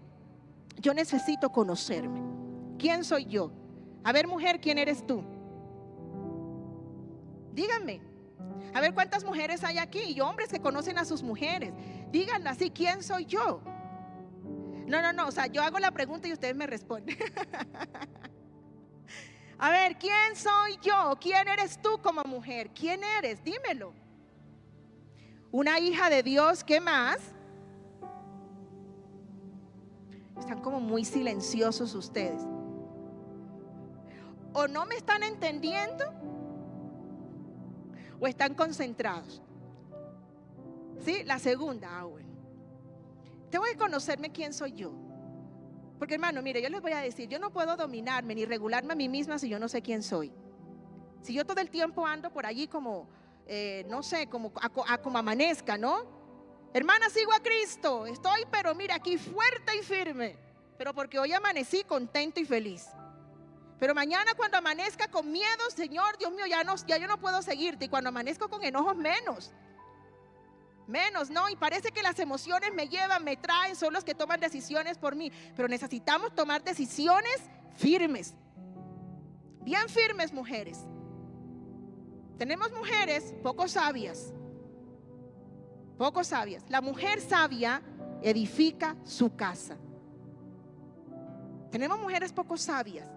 yo necesito conocerme. ¿Quién soy yo? A ver, mujer, ¿quién eres tú? Díganme. A ver cuántas mujeres hay aquí, y hombres que conocen a sus mujeres. Díganle así: ¿quién soy yo? No, o sea, yo hago la pregunta y ustedes me responden. A ver, ¿quién soy yo? ¿Quién eres tú como mujer? ¿Quién eres? Dímelo. Una hija de Dios, ¿qué más? Están como muy silenciosos ustedes. O no me están entendiendo, o están concentrados. ¿Sí? La segunda, bueno. Tengo que conocerme quién soy yo. Porque hermano, mire, yo les voy a decir, yo no puedo dominarme ni regularme a mí misma si yo no sé quién soy. Si yo todo el tiempo ando por allí como, no sé, como amanezca, ¿no? Hermana, sigo a Cristo, estoy, pero mira, aquí fuerte y firme. Pero porque hoy amanecí contento y feliz. Pero mañana cuando amanezca con miedo, Señor, Dios mío, ya yo no puedo seguirte. Y cuando amanezco con enojos, menos, ¿no? Y parece que las emociones me llevan, me traen, son los que toman decisiones por mí. Pero necesitamos tomar decisiones firmes. Bien firmes, mujeres. Tenemos mujeres poco sabias. Poco sabias. La mujer sabia edifica su casa. Tenemos mujeres poco sabias,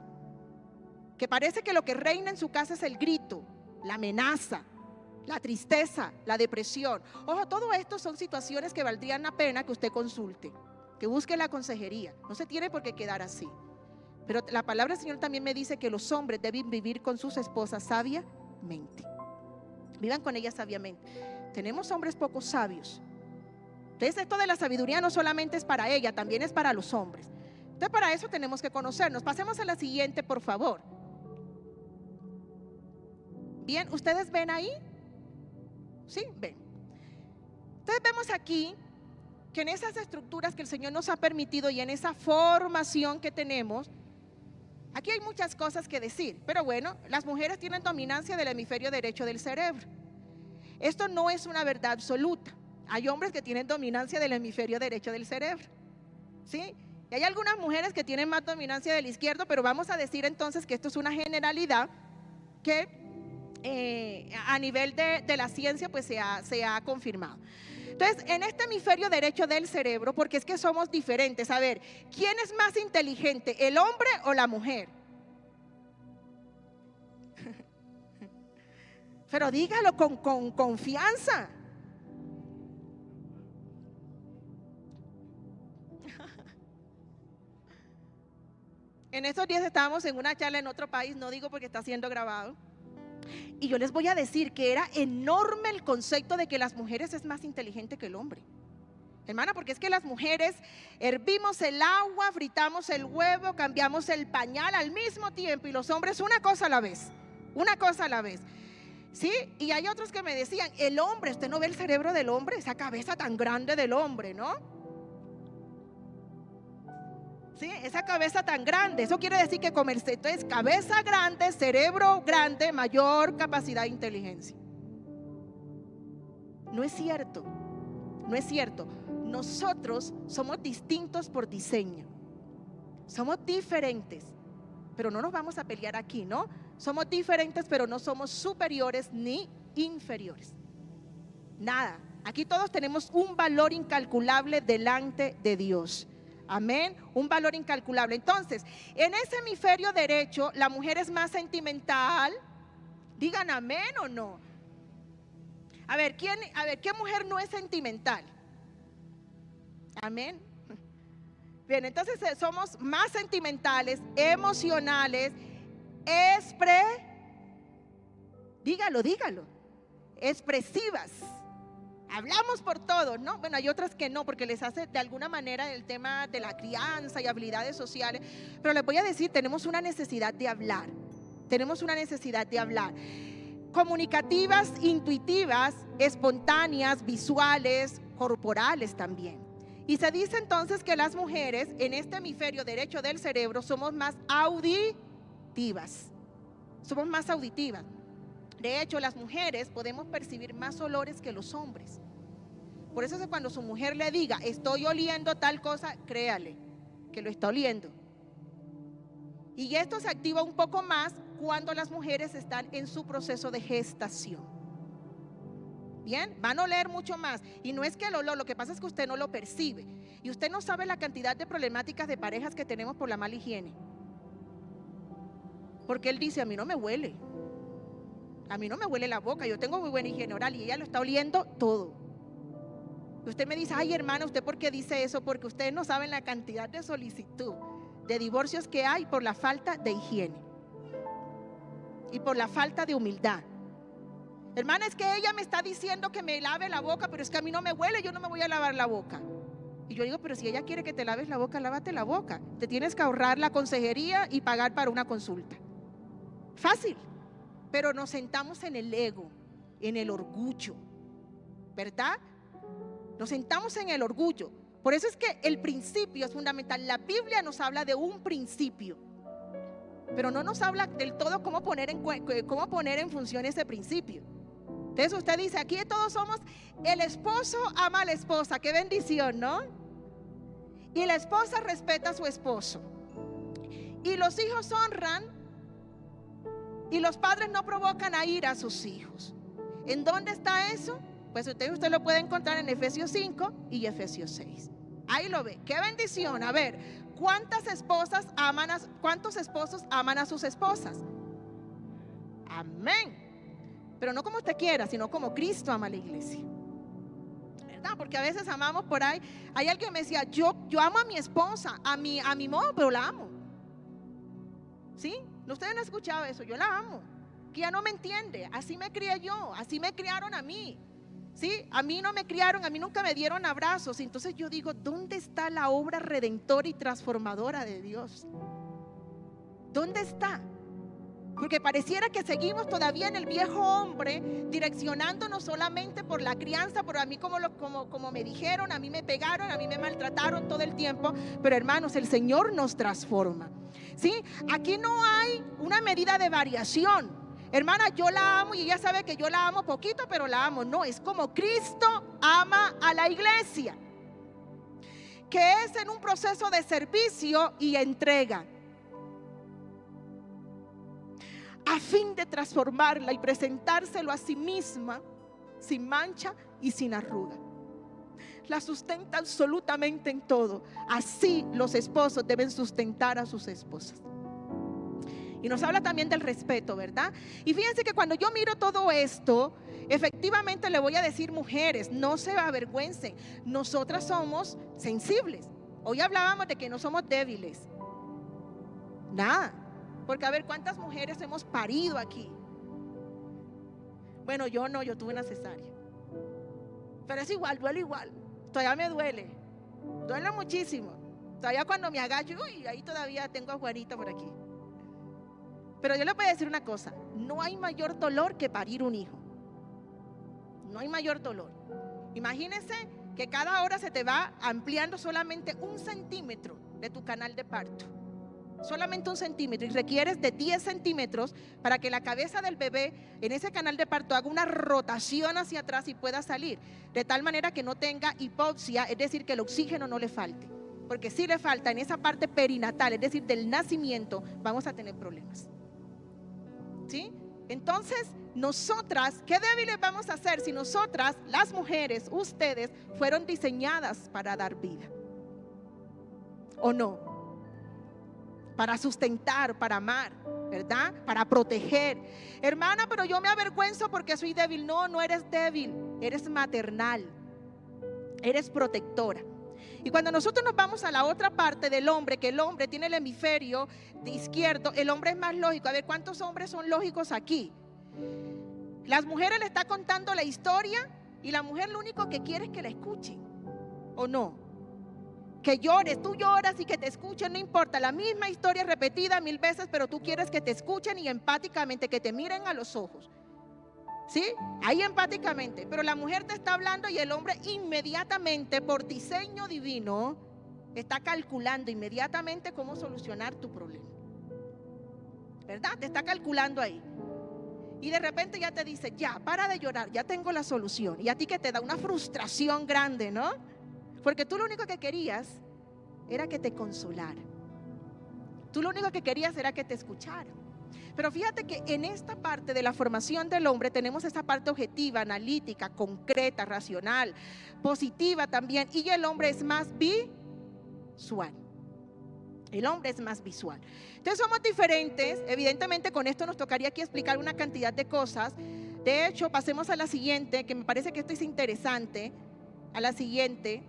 que parece que lo que reina en su casa es el grito, la amenaza, la tristeza, la depresión. Ojo, todo esto son situaciones que valdrían la pena que usted consulte, que busque la consejería. No se tiene por qué quedar así. Pero la palabra del Señor también me dice que los hombres deben vivir con sus esposas sabiamente. Vivan con ellas sabiamente. Tenemos hombres poco sabios. Entonces esto de la sabiduría no solamente es para ella, también es para los hombres. Entonces para eso tenemos que conocernos. Pasemos a la siguiente, por favor. Bien, ¿ustedes ven ahí? ¿Sí? Ven. Entonces vemos aquí que en esas estructuras que el Señor nos ha permitido y en esa formación que tenemos, aquí hay muchas cosas que decir, pero bueno, las mujeres tienen dominancia del hemisferio derecho del cerebro. Esto no es una verdad absoluta. Hay hombres que tienen dominancia del hemisferio derecho del cerebro, ¿sí? Y hay algunas mujeres que tienen más dominancia del izquierdo, pero vamos a decir entonces que esto es una generalidad que a nivel de la ciencia pues se ha confirmado. Entonces, en este hemisferio derecho del cerebro, porque es que somos diferentes, a ver, ¿quién es más inteligente, el hombre o la mujer? Pero dígalo con confianza. En estos días estábamos en una charla en otro país, no digo porque está siendo grabado, y yo les voy a decir que era enorme el concepto de que las mujeres es más inteligente que el hombre. Hermana, porque es que las mujeres hervimos el agua, fritamos el huevo, cambiamos el pañal al mismo tiempo, y los hombres una cosa a la vez, ¿sí? Y hay otros que me decían, el hombre, usted no ve el cerebro del hombre, esa cabeza tan grande del hombre, ¿no? ¿Sí? Esa cabeza tan grande, eso quiere decir que comerse, entonces cabeza grande, cerebro grande, mayor capacidad de inteligencia. No es cierto, no es cierto. Nosotros somos distintos por diseño, somos diferentes, pero no nos vamos a pelear aquí, ¿no? Somos diferentes, pero no somos superiores ni inferiores. Nada, aquí todos tenemos un valor incalculable delante de Dios. Amén, un valor incalculable. Entonces, en ese hemisferio derecho, la mujer es más sentimental. Digan amén o no. A ver, ¿qué mujer no es sentimental? Amén. Bien, entonces somos más sentimentales, emocionales, dígalo, expresivas. Hablamos por todos, ¿no? Bueno, hay otras que no, porque les hace de alguna manera el tema de la crianza y habilidades sociales. Pero les voy a decir, tenemos una necesidad de hablar. Comunicativas, intuitivas, espontáneas, visuales, corporales también. Y se dice entonces que las mujeres en este hemisferio derecho del cerebro somos más auditivas. De hecho, las mujeres podemos percibir más olores que los hombres. Por eso es que cuando su mujer le diga, estoy oliendo tal cosa, créale que lo está oliendo. Y esto se activa un poco más cuando las mujeres están en su proceso de gestación. Bien, van a oler mucho más. Y no es que el olor, lo que pasa es que usted no lo percibe. Y usted no sabe la cantidad de problemáticas de parejas que tenemos por la mala higiene. Porque él dice, a mí no me huele. A mí no me huele la boca, yo tengo muy buena higiene oral y ella lo está oliendo todo. Y usted me dice, ay hermana, ¿usted por qué dice eso? Porque ustedes no saben la cantidad de solicitud de divorcios que hay por la falta de higiene y por la falta de humildad. Hermana, es que ella me está diciendo que me lave la boca, pero es que a mí no me huele, yo no me voy a lavar la boca. Y yo digo, pero si ella quiere que te laves la boca, lávate la boca. Te tienes que ahorrar la consejería y pagar para una consulta. Fácil. Pero nos sentamos en el ego, en el orgullo, ¿verdad? Nos sentamos en el orgullo. Por eso es que el principio es fundamental. La Biblia nos habla de un principio, pero no nos habla del todo cómo poner en función ese principio. Entonces usted dice, aquí todos somos, el esposo ama a la esposa, qué bendición, ¿no? Y la esposa respeta a su esposo. Y los hijos honran, y los padres no provocan a ira a sus hijos. ¿En dónde está eso? Pues usted lo puede encontrar en Efesios 5 y Efesios 6. Ahí lo ve, qué bendición. A ver, ¿cuántos esposos aman a sus esposas? Amén. Pero no como usted quiera, sino como Cristo ama a la iglesia, ¿verdad? Porque a veces amamos por ahí. Hay alguien que me decía, yo amo a mi esposa, a mi modo, pero la amo. ¿Sí? Ustedes no han escuchado eso, yo la amo. Que ya no me entiende, así me crié yo, así me criaron a mí. ¿Sí? A mí no me criaron, a mí nunca me dieron abrazos. Entonces yo digo, ¿dónde está la obra redentora y transformadora de Dios? ¿Dónde está? Porque pareciera que seguimos todavía en el viejo hombre, direccionándonos solamente por la crianza, por a mí como me dijeron, a mí me pegaron, a mí me maltrataron todo el tiempo. Pero hermanos, el Señor nos transforma, ¿sí? Aquí no hay una medida de variación. Hermana, yo la amo y ella sabe que yo la amo poquito, pero la amo. No, es como Cristo ama a la iglesia, que es en un proceso de servicio y entrega, a fin de transformarla y presentárselo a sí misma sin mancha y sin arruga. La sustenta absolutamente en todo. Así los esposos deben sustentar a sus esposas. Y nos habla también del respeto, ¿verdad? Y fíjense que cuando yo miro todo esto, efectivamente le voy a decir, mujeres, no se avergüencen. Nosotras somos sensibles. Hoy hablábamos de que no somos débiles. Nada. Porque a ver, ¿cuántas mujeres hemos parido aquí? Bueno, yo no, yo tuve una cesárea. Pero es igual, duele igual. Todavía me duele. Duele muchísimo. Todavía cuando me agacho, uy, ahí todavía tengo a Juanita por aquí. Pero yo le voy a decir una cosa, no hay mayor dolor que parir un hijo. No hay mayor dolor. Imagínense que cada hora se te va ampliando solamente 1 centímetro de tu canal de parto. Solamente 1 centímetro, y requieres de 10 centímetros para que la cabeza del bebé en ese canal de parto haga una rotación hacia atrás y pueda salir, de tal manera que no tenga hipoxia, es decir, que el oxígeno no le falte. Porque si le falta en esa parte perinatal, es decir, del nacimiento, vamos a tener problemas. ¿Sí? Entonces, nosotras, ¿qué débiles vamos a hacer si nosotras, las mujeres, ustedes, fueron diseñadas para dar vida? ¿O no? Para sustentar, para amar, ¿verdad? Para proteger. Hermana, pero yo me avergüenzo porque soy débil. No, no eres débil, eres maternal, eres protectora. Y cuando nosotros nos vamos a la otra parte del hombre, que el hombre tiene el hemisferio de izquierdo, el hombre es más lógico. A ver, ¿cuántos hombres son lógicos aquí? Las mujeres le están contando la historia y la mujer lo único que quiere es que la escuchen, ¿o no? Que llores, tú lloras y que te escuchen, no importa, la misma historia repetida 1000 veces, pero tú quieres que te escuchen y empáticamente, que te miren a los ojos, ¿sí? Ahí empáticamente. Pero la mujer te está hablando y el hombre inmediatamente, por diseño divino, está calculando inmediatamente cómo solucionar tu problema, ¿verdad? Te está calculando ahí. Y de repente ya te dice, ya, para de llorar, ya tengo la solución. Y a ti que te da una frustración grande, ¿no? Porque tú lo único que querías era que te consolara. Tú lo único que querías era que te escuchara. Pero fíjate que en esta parte de la formación del hombre tenemos esa parte objetiva, analítica, concreta, racional, positiva también. Y el hombre es más visual. El hombre es más visual. Entonces somos diferentes. Evidentemente con esto nos tocaría aquí explicar una cantidad de cosas. De hecho, pasemos a la siguiente, que me parece que esto es interesante. A la siguiente.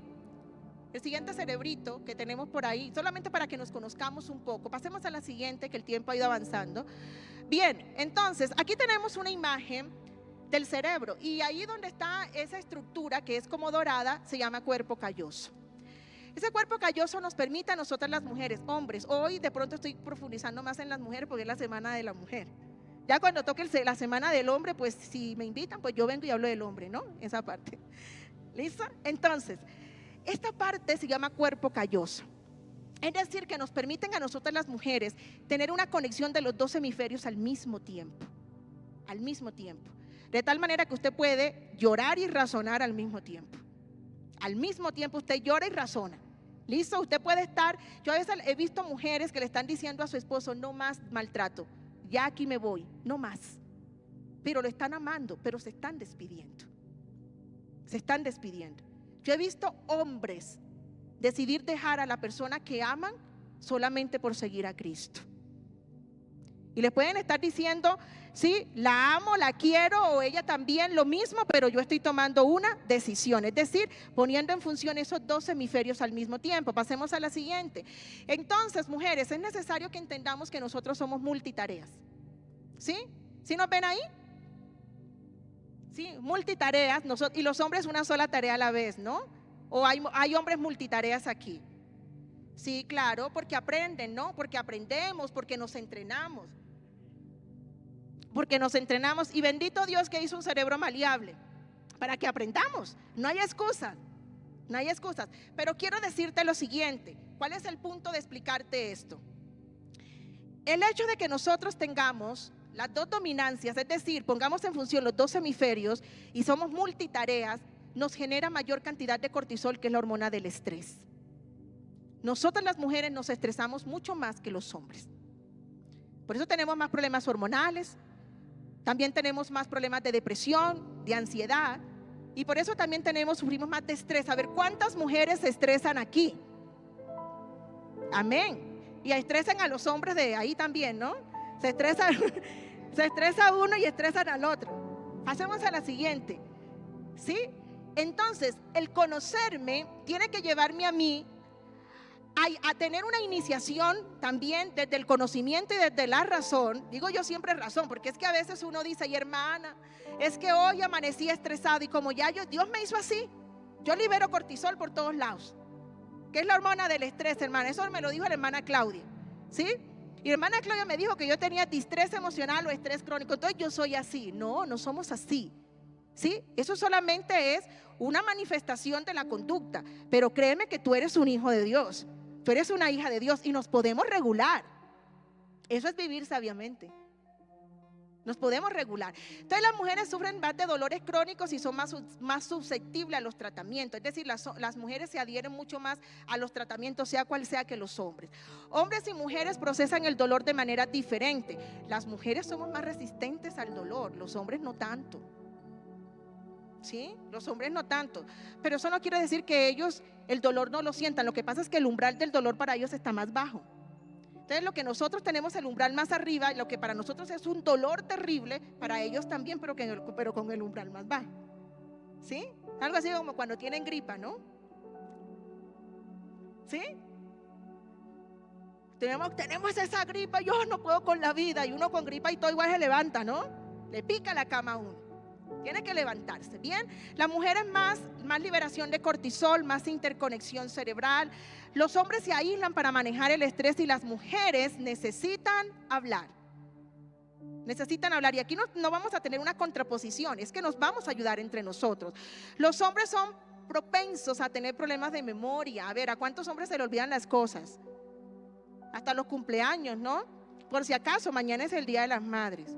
El siguiente cerebrito que tenemos por ahí, solamente para que nos conozcamos un poco. Pasemos a la siguiente, que el tiempo ha ido avanzando. Bien, entonces aquí tenemos una imagen del cerebro y ahí donde está esa estructura que es como dorada se llama cuerpo calloso. Ese cuerpo calloso nos permite a nosotras las mujeres, hombres. Hoy de pronto estoy profundizando más en las mujeres porque es la semana de la mujer. Ya cuando toque la semana del hombre, pues si me invitan, pues yo vengo y hablo del hombre, ¿no? Esa parte. ¿Listo? Entonces, esta parte se llama cuerpo calloso. Es decir, que nos permiten a nosotras las mujeres tener una conexión de los dos hemisferios al mismo tiempo. Al mismo tiempo. De tal manera que usted puede llorar y razonar al mismo tiempo. Al mismo tiempo usted llora y razona. ¿Listo? Usted puede estar, yo a veces he visto mujeres que le están diciendo a su esposo, no más maltrato, ya aquí me voy, no más. Pero lo están amando, pero se están despidiendo. Se están despidiendo. Yo he visto hombres decidir dejar a la persona que aman solamente por seguir a Cristo. Y le pueden estar diciendo, sí, la amo, la quiero, o ella también lo mismo, pero yo estoy tomando una decisión, es decir, poniendo en función esos dos hemisferios al mismo tiempo. Pasemos a la siguiente. Entonces, mujeres, es necesario que entendamos que nosotros somos multitareas. ¿Sí? ¿Sí nos ven ahí? Sí, multitareas, y los hombres una sola tarea a la vez, ¿no? O hay hombres multitareas aquí. Sí, claro, porque aprenden, ¿no? Porque aprendemos, porque nos entrenamos. Porque nos entrenamos, y bendito Dios que hizo un cerebro maleable para que aprendamos. No hay excusas, no hay excusas. Pero quiero decirte lo siguiente. ¿Cuál es el punto de explicarte esto? El hecho de que nosotros tengamos las dos dominancias, es decir, pongamos en función los dos hemisferios y somos multitareas, nos genera mayor cantidad de cortisol, que es la hormona del estrés. Nosotras las mujeres nos estresamos mucho más que los hombres. Por eso tenemos más problemas hormonales, también tenemos más problemas de depresión, de ansiedad, y por eso también sufrimos más de estrés. A ver, ¿cuántas mujeres se estresan aquí? Amén. Y estresan a los hombres de ahí también, ¿no? Se estresa uno y estresan al otro. Pasemos a la siguiente. ¿Sí? Entonces, el conocerme tiene que llevarme a mí a tener una iniciación también desde el conocimiento y desde la razón. Digo yo siempre razón, porque es que a veces uno dice, ay hermana, es que hoy amanecí estresado y como ya Dios me hizo así, yo libero cortisol por todos lados, que es la hormona del estrés, hermana. Eso me lo dijo la hermana Claudia, ¿sí? Y la hermana Claudia me dijo que yo tenía distrés emocional o estrés crónico, entonces yo soy así. No, no somos así, ¿sí? Eso solamente es una manifestación de la conducta, pero créeme que tú eres un hijo de Dios. Tú eres una hija de Dios y nos podemos regular. Eso es vivir sabiamente. Nos podemos regular. Entonces las mujeres sufren más de dolores crónicos y son más susceptibles a los tratamientos. Es decir, las mujeres se adhieren mucho más a los tratamientos, sea cual sea, que los hombres. Hombres y mujeres procesan el dolor de manera diferente. Las mujeres somos más resistentes al dolor, los hombres no tanto. ¿Sí? Los hombres no tanto. Pero eso no quiere decir que ellos el dolor no lo sientan. Lo que pasa es que el umbral del dolor para ellos está más bajo. Entonces lo que nosotros tenemos el umbral más arriba, lo que para nosotros es un dolor terrible, para ellos también, pero con el umbral más bajo. ¿Sí? Algo así como cuando tienen gripa, ¿no? ¿Sí? Tenemos esa gripa, yo no puedo con la vida, y uno con gripa y todo igual se levanta, ¿no? Le pica la cama a uno. Tiene que levantarse, ¿bien? La mujer es más liberación de cortisol, más interconexión cerebral. Los hombres se aíslan para manejar el estrés y las mujeres necesitan hablar. Necesitan hablar, y aquí no vamos a tener una contraposición, es que nos vamos a ayudar entre nosotros. Los hombres son propensos a tener problemas de memoria. A ver, ¿a cuántos hombres se le olvidan las cosas? Hasta los cumpleaños, ¿no? Por si acaso, mañana es el Día de las Madres.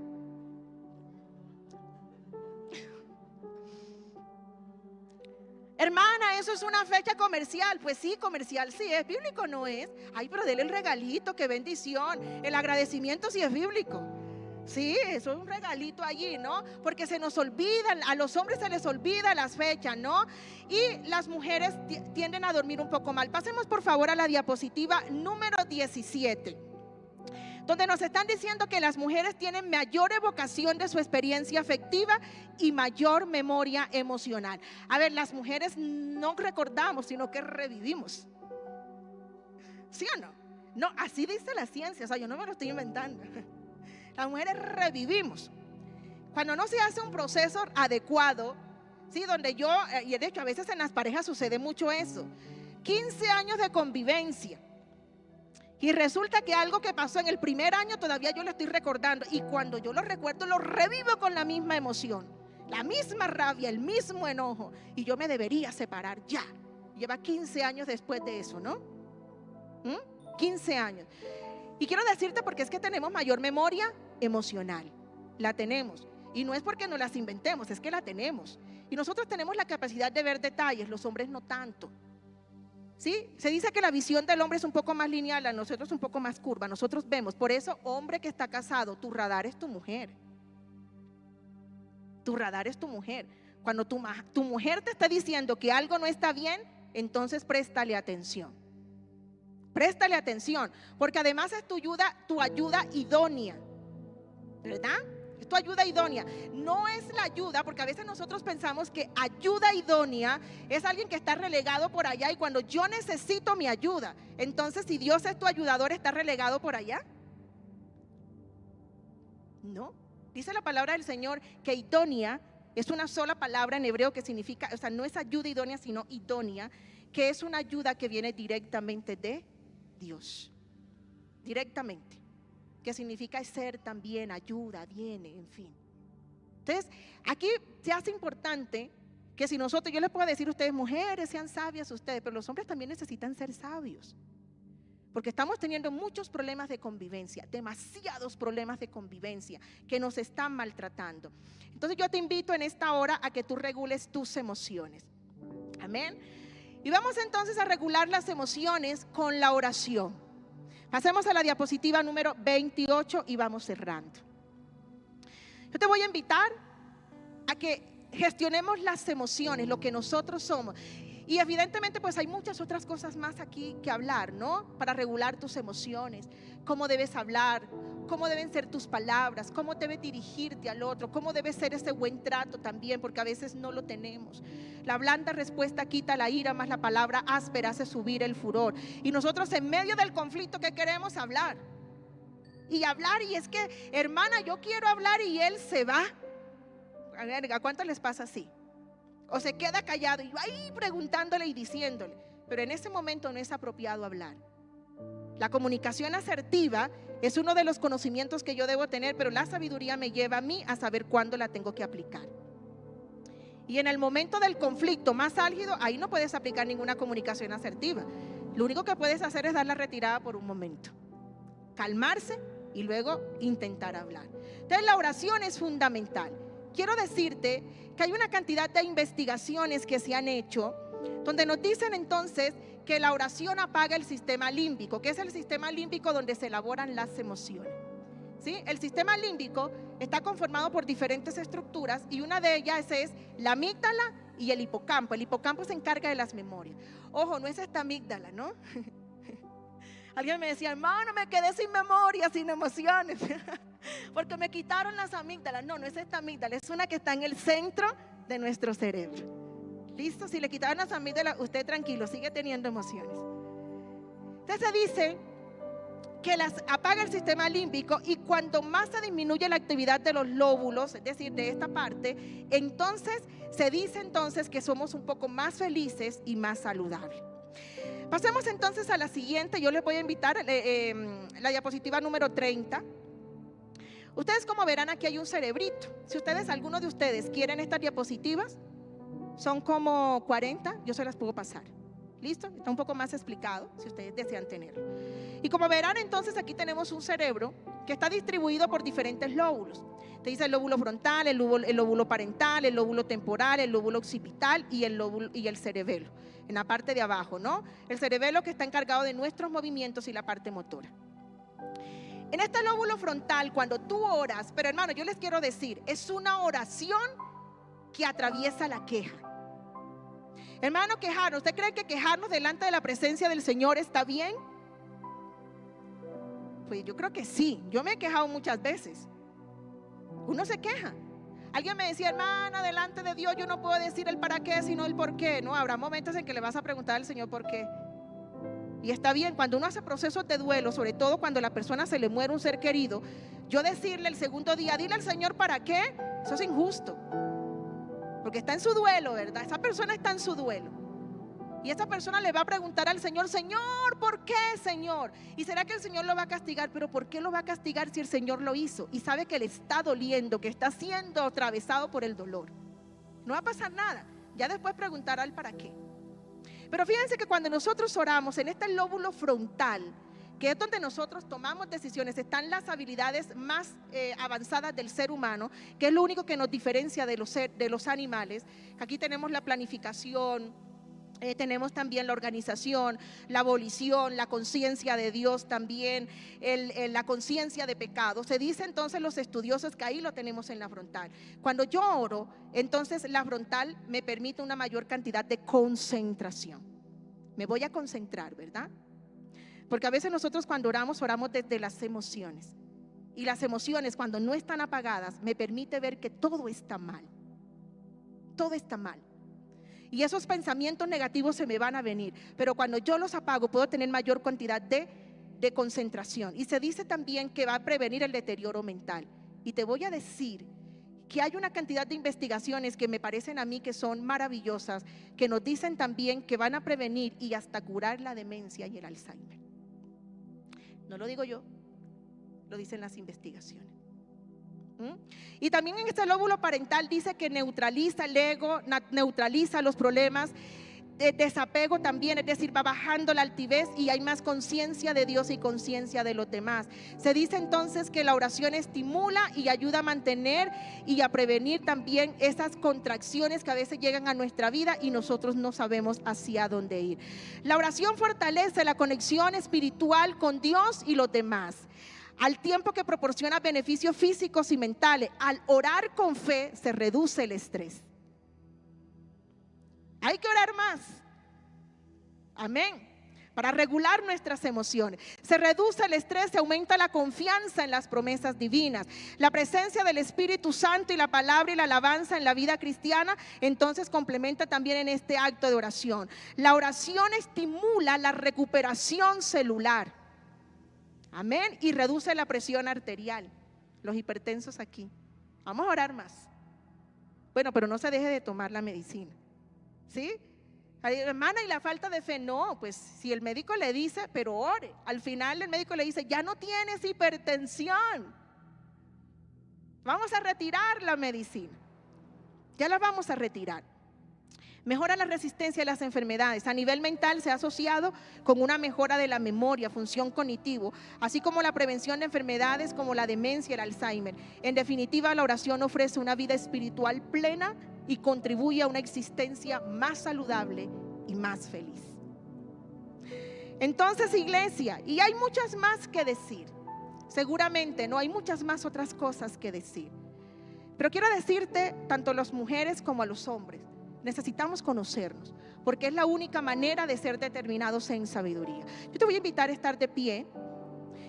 Hermana, eso es una fecha comercial. Pues sí, comercial sí es, bíblico no es. Ay, pero dele el regalito, qué bendición. El agradecimiento sí es bíblico. Sí, eso es un regalito allí, ¿no? Porque se nos olvidan, a los hombres se les olvida las fechas, ¿no? Y las mujeres tienden a dormir un poco mal. Pasemos por favor a la diapositiva número 17, donde nos están diciendo que las mujeres tienen mayor evocación de su experiencia afectiva y mayor memoria emocional. A ver, las mujeres no recordamos, sino que revivimos. ¿Sí o no? No, así dice la ciencia, o sea, yo no me lo estoy inventando. Las mujeres revivimos. Cuando no se hace un proceso adecuado, ¿sí? Donde y de hecho a veces en las parejas sucede mucho eso. 15 años de convivencia. Y resulta que algo que pasó en el primer año todavía yo lo estoy recordando. Y cuando yo lo recuerdo, lo revivo con la misma emoción, la misma rabia, el mismo enojo. Y yo me debería separar ya. Lleva 15 años después de eso, ¿no? 15 años. Y quiero decirte porque es que tenemos mayor memoria emocional. La tenemos. Y no es porque nos las inventemos, es que la tenemos. Y nosotros tenemos la capacidad de ver detalles, los hombres no tanto. ¿Sí? Se dice que la visión del hombre es un poco más lineal, a nosotros un poco más curva. Nosotros vemos. Por eso, hombre que está casado, tu radar es tu mujer. Tu radar es tu mujer. Cuando tu mujer te está diciendo que algo no está bien, entonces préstale atención. Préstale atención, porque además es tu ayuda idónea, ¿verdad? Es tu ayuda idónea. No es la ayuda, porque a veces nosotros pensamos que ayuda idónea es alguien que está relegado por allá y cuando yo necesito mi ayuda, entonces si Dios es tu ayudador, ¿está relegado por allá? No. Dice la palabra del Señor que idónea es una sola palabra en hebreo que significa, o sea, no es ayuda idónea, sino idónea, que es una ayuda que viene directamente de Dios, directamente, que significa ser también, ayuda, viene, en fin. Entonces, aquí se hace importante que si nosotros, yo les puedo decir a ustedes, mujeres, sean sabias ustedes, pero los hombres también necesitan ser sabios, porque estamos teniendo muchos problemas de convivencia, demasiados problemas de convivencia que nos están maltratando. Entonces yo te invito en esta hora a que tú regules tus emociones. Amén. Y vamos entonces a regular las emociones con la oración. Pasemos a la diapositiva número 28 y vamos cerrando. Yo te voy a invitar a que gestionemos las emociones, lo que nosotros somos. Y evidentemente pues hay muchas otras cosas más aquí que hablar, ¿no? Para regular tus emociones, cómo debes hablar, cómo deben ser tus palabras, cómo debes dirigirte al otro, cómo debe ser ese buen trato también, porque a veces no lo tenemos. La blanda respuesta quita la ira, más la palabra áspera hace subir el furor. Y nosotros en medio del conflicto, ¿qué queremos? Hablar. Y hablar, y es que, hermana, yo quiero hablar y él se va. ¿A cuántos les pasa así? O se queda callado y yo ahí preguntándole y diciéndole, pero en ese momento no es apropiado hablar. La comunicación asertiva es uno de los conocimientos que yo debo tener, pero la sabiduría me lleva a mí a saber cuándo la tengo que aplicar. Y en el momento del conflicto más álgido, ahí no puedes aplicar ninguna comunicación asertiva. Lo único que puedes hacer es dar la retirada por un momento, calmarse y luego intentar hablar. Entonces la oración es fundamental. Quiero decirte que hay una cantidad de investigaciones que se han hecho donde nos dicen entonces que la oración apaga el sistema límbico, que es el sistema límbico donde se elaboran las emociones. ¿Sí? El sistema límbico está conformado por diferentes estructuras y una de ellas es la amígdala y el hipocampo. El hipocampo se encarga de las memorias. Ojo, no es esta amígdala, ¿no? Alguien me decía, hermano, me quedé sin memoria, sin emociones, porque me quitaron las amígdalas. No, no es esta amígdala, es una que está en el centro de nuestro cerebro. ¿Listo? Si le quitaron las amígdalas, usted tranquilo, sigue teniendo emociones. Entonces se dice que las apaga el sistema límbico y cuando más se disminuye la actividad de los lóbulos, es decir, de esta parte, entonces se dice entonces que somos un poco más felices y más saludables. Pasemos entonces a la siguiente. Yo les voy a invitar la diapositiva número 30. Ustedes como verán aquí hay un cerebrito. Si ustedes, alguno de ustedes quieren estas diapositivas, son como 40, yo se las puedo pasar. ¿Listo? Está un poco más explicado si ustedes desean tenerlo. Y como verán, entonces aquí tenemos un cerebro que está distribuido por diferentes lóbulos. Te dice el lóbulo frontal, el lóbulo parental, el lóbulo temporal, el lóbulo occipital y el cerebelo, en la parte de abajo, ¿no? El cerebelo que está encargado de nuestros movimientos y la parte motora. En este lóbulo frontal, cuando tú oras, pero hermano, yo les quiero decir, es una oración que atraviesa la queja. Hermano, quejarnos, ¿usted cree que quejarnos delante de la presencia del Señor está bien? Pues yo creo que sí, yo me he quejado muchas veces. Uno se queja. Alguien me decía, hermana, delante de Dios yo no puedo decir el para qué, sino el por qué. No, habrá momentos en que le vas a preguntar al Señor por qué. Y está bien, cuando uno hace procesos de duelo, sobre todo cuando a la persona se le muere un ser querido, yo decirle el segundo día, dile al Señor para qué, eso es injusto. Porque está en su duelo, ¿verdad? Esa persona está en su duelo. Y esa persona le va a preguntar al Señor, Señor, ¿por qué, Señor? ¿Y será que el Señor lo va a castigar? Pero ¿por qué lo va a castigar si el Señor lo hizo? Y sabe que le está doliendo, que está siendo atravesado por el dolor. No va a pasar nada. Ya después preguntará el para qué. Pero fíjense que cuando nosotros oramos en este lóbulo frontal, que es donde nosotros tomamos decisiones, están las habilidades más avanzadas del ser humano, que es lo único que nos diferencia de los animales. Aquí tenemos la planificación, tenemos también la organización, la abolición, la conciencia de Dios también, la conciencia de pecado. Se dice entonces los estudiosos que ahí lo tenemos en la frontal. Cuando yo oro, entonces la frontal me permite una mayor cantidad de concentración. Me voy a concentrar, ¿verdad? Porque a veces nosotros cuando oramos desde las emociones. Y las emociones cuando no están apagadas me permite ver que todo está mal. Todo está mal. Y esos pensamientos negativos se me van a venir. Pero cuando yo los apago puedo tener mayor cantidad de concentración. Y se dice también que va a prevenir el deterioro mental. Y te voy a decir que hay una cantidad de investigaciones que me parecen a mí que son maravillosas, que nos dicen también que van a prevenir y hasta curar la demencia y el Alzheimer. No lo digo yo, lo dicen las investigaciones. Y también en este lóbulo parental dice que neutraliza el ego, neutraliza los problemas de desapego también, es decir, va bajando la altivez y hay más conciencia de Dios y conciencia de los demás. Se dice entonces que la oración estimula y ayuda a mantener y a prevenir también esas contracciones que a veces llegan a nuestra vida y nosotros no sabemos hacia dónde ir. La oración fortalece la conexión espiritual con Dios y los demás, al tiempo que proporciona beneficios físicos y mentales. Al orar con fe se reduce el estrés. Hay que orar más. Amén. Para regular nuestras emociones. Se reduce el estrés, se aumenta la confianza en las promesas divinas. La presencia del Espíritu Santo y la palabra y la alabanza en la vida cristiana, entonces complementa también en este acto de oración. La oración estimula la recuperación celular. Amén. Y reduce la presión arterial. Los hipertensos aquí. Vamos a orar más. Bueno, pero no se deje de tomar la medicina. ¿Sí? Hermana, ¿y la falta de fe? No, pues si el médico le dice, pero ore. Al final el médico le dice, ya no tienes hipertensión. Vamos a retirar la medicina. Ya la vamos a retirar. Mejora la resistencia a las enfermedades. A nivel mental se ha asociado con una mejora de la memoria, función cognitivo, así como la prevención de enfermedades como la demencia y el Alzheimer. En definitiva, la oración ofrece una vida espiritual plena y contribuye a una existencia más saludable y más feliz. Entonces, iglesia, y hay muchas más que decir. Seguramente, no hay muchas más otras cosas que decir. Pero quiero decirte, tanto a las mujeres como a los hombres, necesitamos conocernos, porque es la única manera de ser determinados en sabiduría. Yo te voy a invitar a estar de pie.